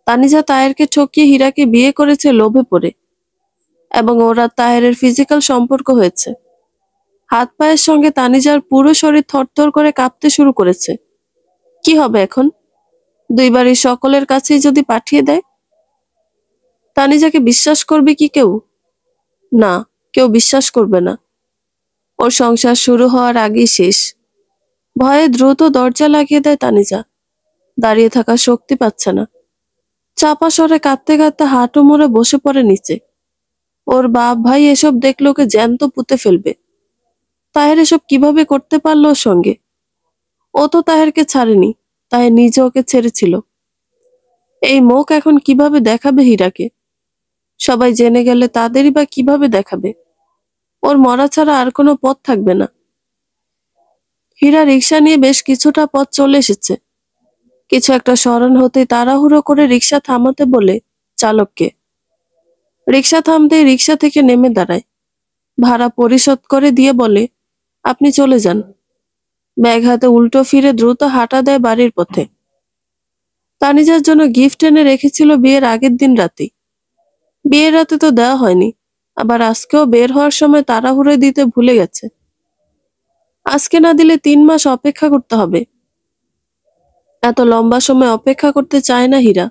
তানিজা তাহেরকে ঠকিয়ে হীরাকে বিয়ে করেছে লোভে পড়ে, এবং ওরা তাহেরের ফিজিক্যাল সম্পর্ক হয়েছে। হাত পায়ের সঙ্গে তানিজার পুরো শরীর থরথর করে কাঁপতে শুরু করেছে। কি হবে এখন? 2 বাড়ির সকলের কাছেই যদি পাঠিয়ে দেয়, তানিজাকে বিশ্বাস করবে কি কেউ? না, কেউ বিশ্বাস করবে না। ওর সংসার শুরু হওয়ার আগেই শেষ। ভয়ে দ্রুত দরজা লাগিয়ে দেয় তানিজা। দাঁড়িয়ে থাকার শক্তি পাচ্ছে না। চাপা স্বরে কাঁদতে কাঁদতে হাঁটু মুড়ে বসে পড়ে নিচে। ওর বাপ ভাই এসব দেখলে ওকে জ্যান্ত পুঁতে ফেলবে। তাহের এসব কিভাবে করতে পারলো ওর সঙ্গে? ও তো তাহেরকে ছাড়েনি, তাহের নিজে ওকে ছেড়েছিল। এই মুখ এখন কিভাবে দেখাবে হীরাকে? সবাই জেনে গেলে তাদেরই বা কিভাবে দেখাবে? ওর মরা ছাড়া আর কোনো পথ থাকবে না। হীরা রিক্সা নিয়ে বেশ কিছুটা পথ চলে এসেছে। কিছু একটা স্মরণ হতেই তাড়াহুড়ো করে রিক্সা থামাতে বলে চালককে। রিক্সা থামতেই রিক্সা থেকে নেমে দাঁড়ায়। ভাড়া পরিশোধ করে দিয়ে বলে, আপনি চলে যান। ব্যাগ হাতে উল্টো ফিরে দ্রুত হাঁটা দেয় বাড়ির পথে। তানিজার জন্য গিফট এনে রেখেছিল বিয়ের আগের দিন রাতেই। বিয়ের রাতে তো দেওয়া হয়নি, আবার আজকেও বের হওয়ার সময় তাড়াহুড়ো দিতে ভুলে গেছে। আজকে না দিলে 3 মাস অপেক্ষা করতে হবে। এত লম্বা সময় অপেক্ষা করতে চায় না হীরা।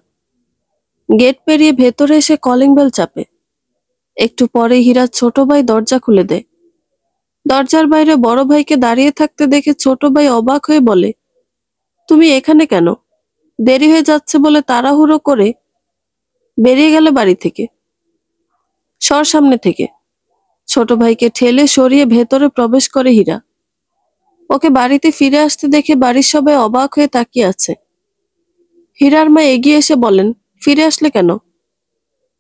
গেট পেরিয়ে ভেতরে এসে কলিং বেল চাপে। একটু পরে হীরার ছোট ভাই দরজা খুলে দেয়। দরজার বাইরে বড় ভাইকে দাঁড়িয়ে থাকতে দেখে ছোট ভাই অবাক হয়ে বলে, তুমি এখানে কেন? দেরি হয়ে যাচ্ছে বলে তাড়াহুড়ো করে বেরিয়ে গেলে বাড়ি থেকে। সর সামনে থেকে। ছোট ভাইকে ঠেলে সরিয়ে ভেতরে প্রবেশ করে হীরা। ওকে বাড়িতে ফিরে আসতে দেখে বাড়ির সবাই অবাক হয়ে তাকিয়ে আছে। হীরার মা এগিয়ে এসে বলেন, ফিরে আসলে কেন?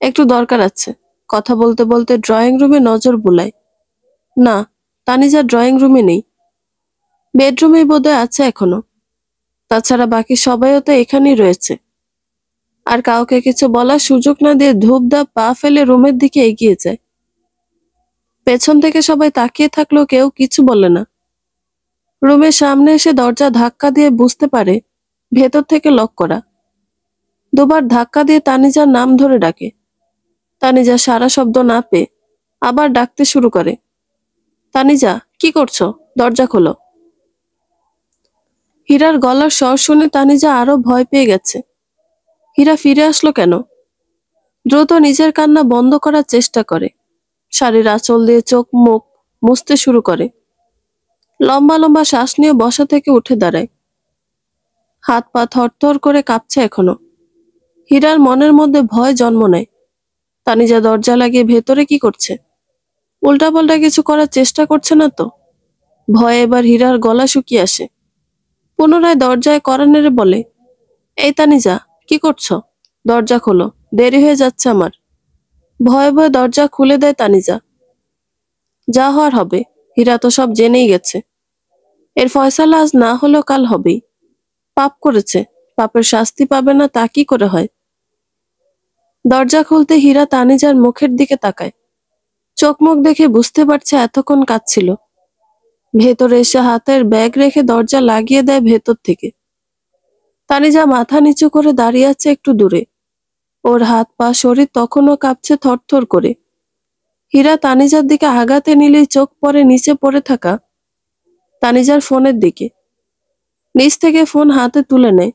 একটু দরকার আছে। কথা বলতে বলতে ড্রয়িং রুমে নজর বুলায়। না, তানিজা ড্রয়িং রুমে নেই। বেডরুমেই বোধহয় আছে এখনো। তাছাড়া বাকি সবাইও তো এখানেই রয়েছে। আর কাউকে কিছু বলার সুযোগ না দিয়ে ধূপধাপ পা ফেলে রুমের দিকে এগিয়ে যায়। পেছন থেকে সবাই তাকিয়ে থাকলেও কেউ কিছু বলে না। রুমের সামনে এসে দরজা ধাক্কা দিয়ে বুঝতে পারে ভেতর থেকে লক করা। দুবার ধাক্কা দিয়ে তানিজার নাম ধরে ডাকে। তানিজা সারা শব্দ না পেয়ে আবার ডাকতে শুরু করে, তানিজা, কি করছো? দরজা খোলো। হীরার গলার স্বর শুনে তানিজা আরো ভয় পেয়ে গেছে। হীরা ফিরে আসলো কেন? দ্রুত নিজের কান্না বন্ধ করার চেষ্টা করে। শাড়ির আঁচল দিয়ে চোখ মুখ মুছতে শুরু করে। লম্বা লম্বা শ্বাস নিয়ে বসা থেকে উঠে দাঁড়ায়। হাত পা থরথর করে কাঁপছে এখনো। হীরার মনের মধ্যে ভয় জন্ম নেয়। তানিজা দরজা লাগিয়ে ভেতরে কি করছে? উল্টাপাল্টা কিছু করার চেষ্টা করছে না তো? ভয়ে এবার হীরার গলা শুকিয়ে আসে। পুনরায় দরজায় কড়া নেড়ে বলে, এই তানিজা, কি করছো? দরজা খোলো, দেরি হয়ে যাচ্ছে আমার। ভয়ে ভয়ে দরজা খুলে দেয় তানিজা। যা হওয়ার হবে, হীরা তো সব জেনেই গেছে। এর ফয়সালা আজ না হলেও কাল হবেই। পাপ করেছে, পাপের শাস্তি পাবে না তা কি করে হয়? দরজা খুলতে হীরা তানিজার মুখের দিকে তাকায়। চোখ মুখ দেখে বুঝতে পারছে এতক্ষণ কাঁদছিল। ভেতরে এসে হাতের ব্যাগ রেখে দরজা লাগিয়ে দেয় ভেতর থেকে। তানিজা মাথা নিচু করে দাঁড়িয়ে আছে একটু দূরে। ওর হাত পা শরীর তখনও কাঁপছে থরথর করে। হীরা তানিজার দিকে আগাতে নিলেই চোখ পড়ে নিচে পড়ে থাকা তানিজার ফোনের দিকে। নিচ থেকে ফোন হাতে তুলে নেয়।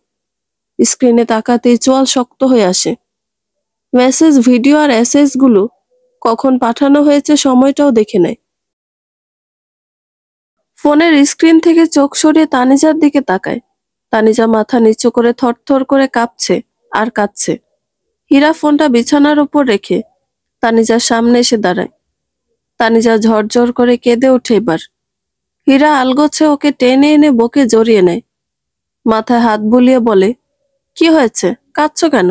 স্ক্রিনে তাকাতেই চোয়াল শক্ত হয়ে আসে। মেসেজ, ভিডিও আর এসএস গুলো কখন পাঠানো হয়েছে সময়টাও দেখে নেয়। ফোনের স্ক্রিন থেকে চোখ সরিয়ে তানিজার দিকে তাকায়। তানিজা মাথা নিচু করে থরথর করে কাঁপছে আর কাঁদছে। হীরা ফোনটা বিছানার উপর রেখে তানিজার সামনে এসে দাঁড়ায়। তানিজা ঝরঝর করে কেঁদে ওঠে এবার। হীরা আলগোছে ওকে টেনে এনে বুকে জড়িয়ে নেয়। মাথায় হাত বুলিয়ে বলে, কি হয়েছে? কাঁদছো কেন?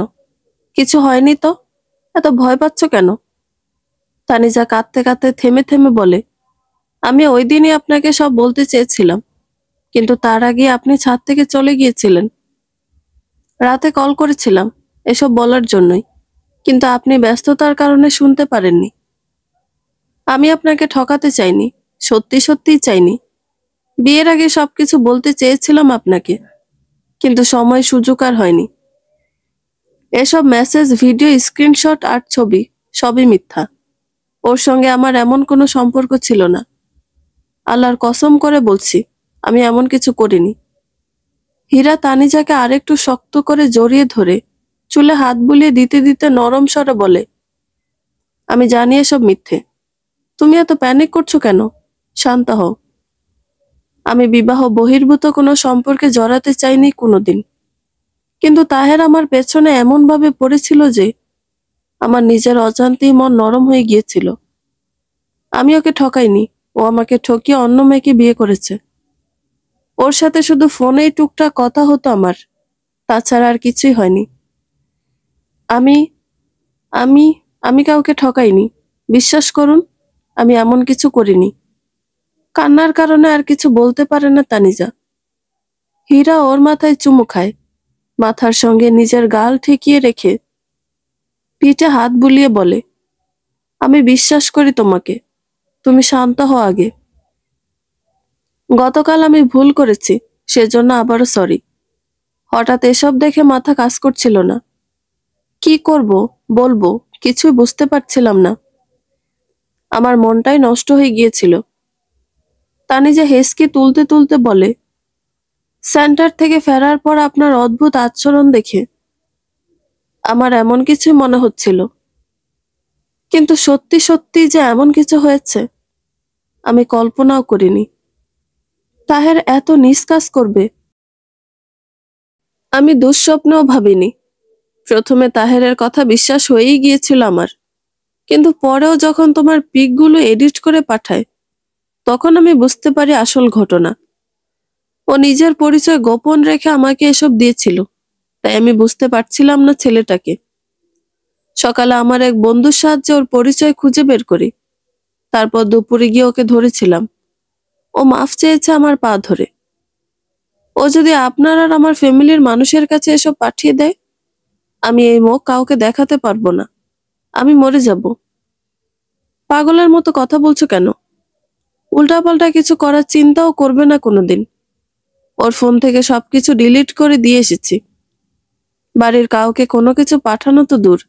কিছু হয়নি তো, এত ভয় পাচ্ছ কেন? তানিজা কাঁদতে কাঁদতে থেমে থেমে বলে, আমি ওই দিনই আপনাকে সব বলতে চেয়েছিলাম, কিন্তু তার আগে আপনি ছাদ থেকে চলে গিয়েছিলেন। রাতে কল করেছিলাম এসব বলার জন্যই, কিন্তু আপনি ব্যস্ততার কারণে শুনতে পারেননি। আমি আপনাকে ঠকাতে চাইনি, সত্যি সত্যিই চাইনি। বিয়ের আগে সবকিছু বলতে চেয়েছিলাম আপনাকে, কিন্তু সময় সুযোগ আর হয়নি। এসব মেসেজ, ভিডিও, স্ক্রিনশট আর ছবি সবই মিথ্যা। ওর সঙ্গে আমার এমন কোনো সম্পর্ক ছিল না। আল্লাহর কসম করে বলছি, আমি এমন কিছু করিনি। হীরা তানিজাকে আরেকটু শক্ত করে জড়িয়ে ধরে চুলে হাত বুলিয়ে দিতে দিতে নরম স্বরে বলে, আমি জানি এসব মিথ্যে। তুমি এত প্যানিক করছো কেন? শান্ত হও। আমি বিবাহ বহির্ভূত কোনো সম্পর্কে জড়াতে চাইনি কোনোদিন, কিন্তু তাহের আমার পেছনে এমন ভাবে পড়েছিল যে আমার নিজের অজান্তেই মন নরম হয়ে গিয়েছিল। আমি ওকে ঠকাইনি, ও আমাকে ঠকিয়ে অন্য মেয়েকে বিয়ে করেছে। ওর সাথে শুধু ফোনেই টুকটাক কথা হতো আমার, তাছাড়া আর কিছুই হয়নি। আমি আমি আমি কাউকে ঠকাইনি, বিশ্বাস করুন, আমি এমন কিছু করিনি। কান্নার কারণে আর কিছু বলতে পারে না তানিজা। হীরা ওর মাথায় চুমু খায়, মাথার সঙ্গে নিজের গাল ঠেকিয়ে রেখে পিঠে হাত বুলিয়ে বলে, আমি বিশ্বাস করি তোমাকে, তুমি শান্ত হও আগে। গতকাল আমি ভুল করেছি, সেজন্য আবারও সরি। হঠাৎ এসব দেখে মাথা কাজ করছিল না। কি করব, বলবো, কিছুই বুঝতে পারছিলাম না। আমার মনটাই নষ্ট হয়ে গিয়েছিল। তানিজা হেসকে তুলতে তুলতে বলে, সেন্টার থেকে ফেরার পর আপনার অদ্ভুত আচরণ দেখে আমার এমন কিছুই মনে হচ্ছিল, কিন্তু সত্যি সত্যি যে এমন কিছু হয়েছে আমি কল্পনাও করিনি। তাহের এত নিজ কাজ করবে আমি দুঃস্বপ্নেও ভাবিনি। প্রথমে তাহেরের কথা বিশ্বাস হয়েই গিয়েছিল আমার, কিন্তু পরেও যখন তোমার পিকগুলো এডিট করে পাঠায় তখন আমি বুঝতে পারি আসল ঘটনা। ও নিজের পরিচয় গোপন রেখে আমাকে এসব দিয়েছিল। তাই আমি বুঝতে পারছিলাম না ছেলেটাকে। সকালে আমার এক বন্ধুর সাহায্যে ওর পরিচয় খুঁজে বের করি। তারপর দুপুরে গিয়ে ওকে ধরেছিলাম। ও মাফ চেয়েছে আমার পা ধরে। ও যদি আপনার আর আমার ফ্যামিলির মানুষের কাছে এসব পাঠিয়ে দেয়, আমি এই মুখ কাউকে দেখাতে পারবো না। আমি মরে যাব। পাগলের মতো কথা বলছো কেন? উল্টাপাল্টা কিছু করার চিন্তাও করবে না কোনোদিন। ওর ফোন থেকে সবকিছু ডিলিট করে দিয়ে এসেছি। বাড়ির কাউকে কোনো কিছু পাঠানো তো দূর,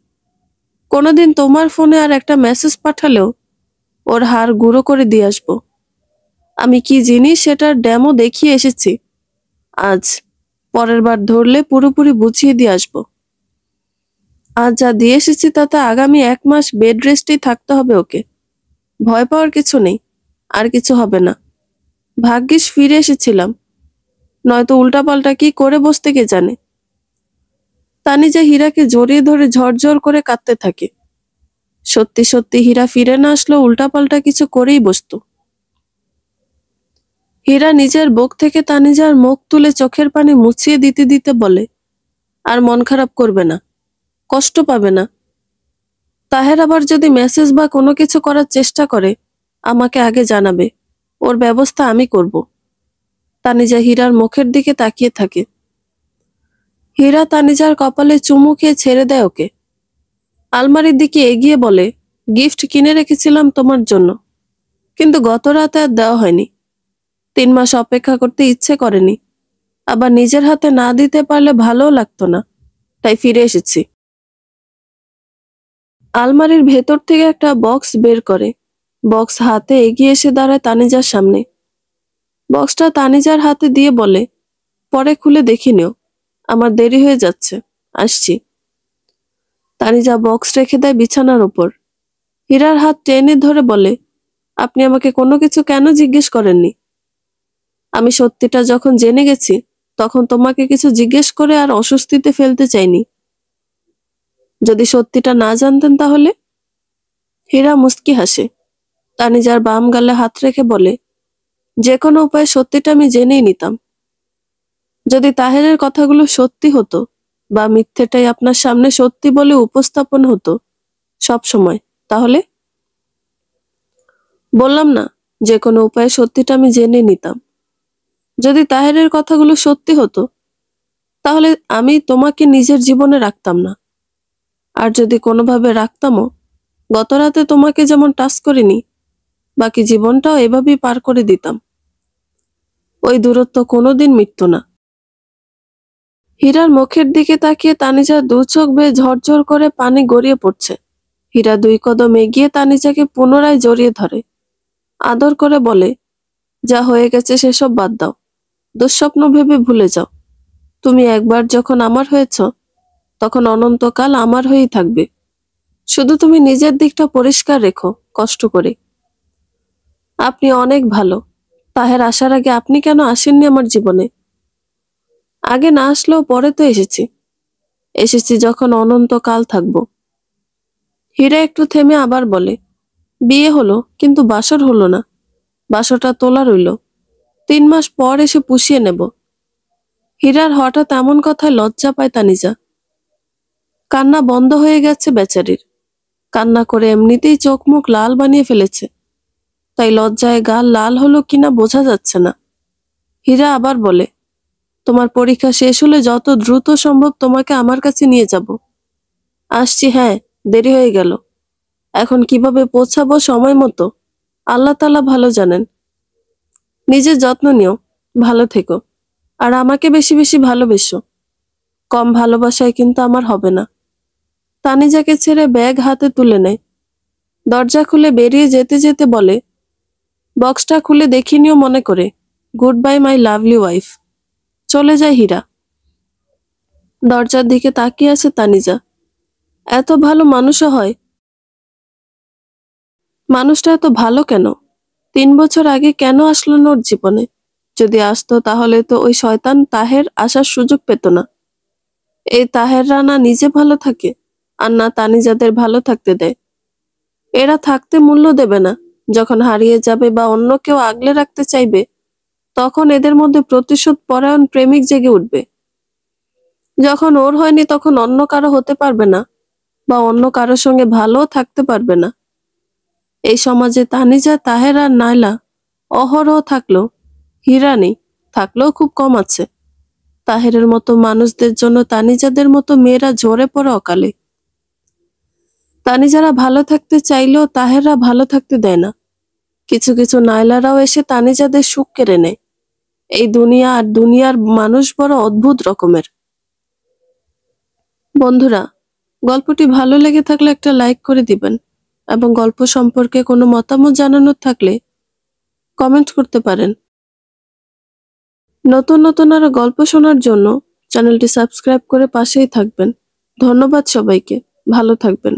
কোনোদিন তোমার ফোনে আর একটা মেসেজ পাঠালেও ওর হাড় গুঁড়ো করে দিয়ে আসবো। আমি কি জিনিস সেটার ডেমো দেখিয়ে এসেছি। আজ পরের বার ধরলে পুরোপুরি বুঝিয়ে দিয়ে আসবো। আজ যা দিয়ে এসেছি তাতে আগামী 1 মাস বেড রেস্টেই থাকতে হবে ওকে। ভয় পাওয়ার কিছু নেই, আর কিছু হবে না। ভাগ্যিস ফিরে এসেছিলাম, নয়তো উল্টাপাল্টা কি করে বসতে কে জানে। তানিজা হীরাকে জড়িয়ে ধরে ঝরঝর করে কাঁদতে থাকে। সত্যি সত্যি হীরা ফিরে না আসলেও উল্টাপাল্টা কিছু করেই বসতো। হীরা নিজের বুক থেকে তানিজার মুখ তুলে চোখের পানি মুছিয়ে দিতে দিতে বলে, আর মন খারাপ করবে না, কষ্ট পাবে না। তাহের আবার যদি মেসেজ বা কোনো কিছু করার চেষ্টা করে আমাকে আগে জানাবে, ওর ব্যবস্থা আমি করব। তানিজা হীরার মুখের দিকে তাকিয়ে থাকে। হীরা তানিজার কপালে চুমু খেয়ে ছেড়ে দেয় ওকে। আলমারির দিকে এগিয়ে বলে, গিফট কিনে রেখেছিলাম তোমার জন্য, কিন্তু গত রাতে আর দেওয়া হয়নি। 3 মাস অপেক্ষা করতে ইচ্ছে করেনি, আবার নিজের হাতে না দিতে পারলে ভালোও লাগতো না, তাই ফিরে এসেছি। আলমারির ভেতর থেকে একটা বক্স বের করে। বক্স হাতে এগিয়ে এসে দাঁড়ায় তানিজার সামনে। বক্সটা তানিজার হাতে দিয়ে বলে, পরে খুলে দেখি নিও, আমার দেরি হয়ে যাচ্ছে, আসছি। তানিজা বক্স রেখে দেয় বিছানার উপর। হীরার হাত টেনে ধরে বলে, আপনি আমাকে কোনো কিছু কেন জিজ্ঞেস করেননি? আমি সত্যিটা যখন জেনে গেছি তখন তোমাকে কিছু জিজ্ঞেস করে আর অস্বস্তিতে ফেলতে চাইনি। যদি সত্যিটা না জানতেন তাহলে? হীরা মুস্কি হাসে। তানিজার বাম গালে হাত রেখে বলে, যে কোনো উপায়ে সত্যিটা আমি জেনেই নিতাম। যদি তাহেরের কথাগুলো সত্যি হতো, বা মিথ্যেটাই আপনার সামনে সত্যি বলে উপস্থাপন হতো সব সময়, তাহলে? বললাম না, যে কোনো উপায়ে সত্যিটা আমি জেনে নিতাম। যদি তাহেরের কথাগুলো সত্যি হতো তাহলে আমি তোমাকে নিজের জীবনে রাখতাম না। আর যদি কোনোভাবে রাখতামও, গত রাতে তোমাকে যেমন টাচ করিনি, বাকি জীবনটাও এভাবেই পার করে দিতাম। ওই দূরত্ব কোনোদিন মিটতো না। হীরার মুখের দিকে তাকিয়ে তানিজার 2 চোখ বেয়ে ঝরঝর করে পানি গড়িয়ে পড়ছে। হীরা 2 কদম এগিয়ে তানিজাকে পুনরায় জড়িয়ে ধরে, আদর করে বলে, যা হয়ে গেছে সেসব বাদ দাও, দুঃস্বপ্ন ভেবে ভুলে যাও। তুমি একবার যখন আমার হয়েছ, তখন অনন্তকাল আমার হয়েই থাকবে। শুধু তুমি নিজের দিকটা পরিষ্কার রেখো, কষ্ট করে। আপনি অনেক ভালো। তাহের আসার আগে আপনি কেন আসেননি আমার জীবনে? আগে না আসলেও পরে তো এসেছি। এসেছি যখন অনন্তকাল থাকবো। হীরা একটু থেমে আবার বলে, বিয়ে হলো কিন্তু বাসর হলো না। বাসরটা তোলা রইল, 3 মাস পর এসে পুষিয়ে নেব। হীরার হঠাৎ এমন কথায় লজ্জা পায় তানিজা। কান্না বন্ধ হয়ে গেছে বেচারির। কান্না করে এমনিতেই চোখ মুখ লাল বানিয়ে ফেলেছে, তাই লজ্জায় গাল লাল হলো কিনা বোঝা যাচ্ছে না। হীরা আবার বলে, তোমার পরীক্ষা শেষ হলে যত দ্রুত সম্ভব তোমাকে আমার কাছে নিয়ে যাব। আসছি, হ্যাঁ, দেরি হয়ে গেল। এখন কিভাবে পৌঁছাবো সময় মতো আল্লাহ তাআলা ভালো জানেন। নিজের যত্ন নিও, ভালো থেকো, আর আমাকে বেশি বেশি ভালোবেসো। কম ভালোবাসায় কিন্তু আমার হবে না। তানিজাকে ছেড়ে ব্যাগ হাতে তুলে নেয়। দরজা খুলে বেরিয়ে যেতে যেতে বলে, বক্সটা খুলে দেখিনিও মনে করে। Good bye my lovely wife. চলে যায় হীরা। দরজার দিকে তাকিয়ে আছে তানিজা। এত ভালো মানুষও হয়? মানুষটা এত ভালো কেন? 3 বছর আগে কেন আসলো না ওর জীবনে? যদি আসতো তাহলে তো ওই শয়তান তাহের আসার সুযোগ পেত না। এই তাহেররা না নিজে ভালো থাকে, আর না তানিজাদের ভালো থাকতে দেয়। এরা থাকতে মূল্য দেবে না, যখন হারিয়ে যাবে বা অন্য কেউ আগলে রাখতে চাইবে, তখন এদের মধ্যে প্রতিশোধ পরায়ণ প্রেমিক জেগে উঠবে। যখন ওর হয়নি তখন অন্য কারো হতে পারবে না, বা অন্য কারোর সঙ্গে ভালোও থাকতে পারবে না। এই সমাজে তানিজা, তাহের আর নাইলা অহরহ থাকলো, হিরানি থাকলেও খুব কম আছে। তাহেরের মতো মানুষদের জন্য তানিজাদের মতো মেয়েরা ঝরে পড়ে অকালে। তানিজারা ভালো থাকতে চাইলেও তাহেররা ভালো থাকতে দেয় না। কিছু কিছু নাইলারাও এসে তানিজাদের সুখ কেড়ে নেয়। এই দুনিয়া আর দুনিয়ার মানুষ বড় অদ্ভুত রকমের। বন্ধুরা, গল্পটি ভালো লেগে থাকলে একটা লাইক করে দিবেন, এবং গল্প সম্পর্কে কোনো মতামত জানানোর থাকলে কমেন্ট করতে পারেন। নতুন নতুন আরো গল্প শোনার জন্য চ্যানেলটি সাবস্ক্রাইব করে পাশেই থাকবেন। ধন্যবাদ সবাইকে। ভালো থাকবেন।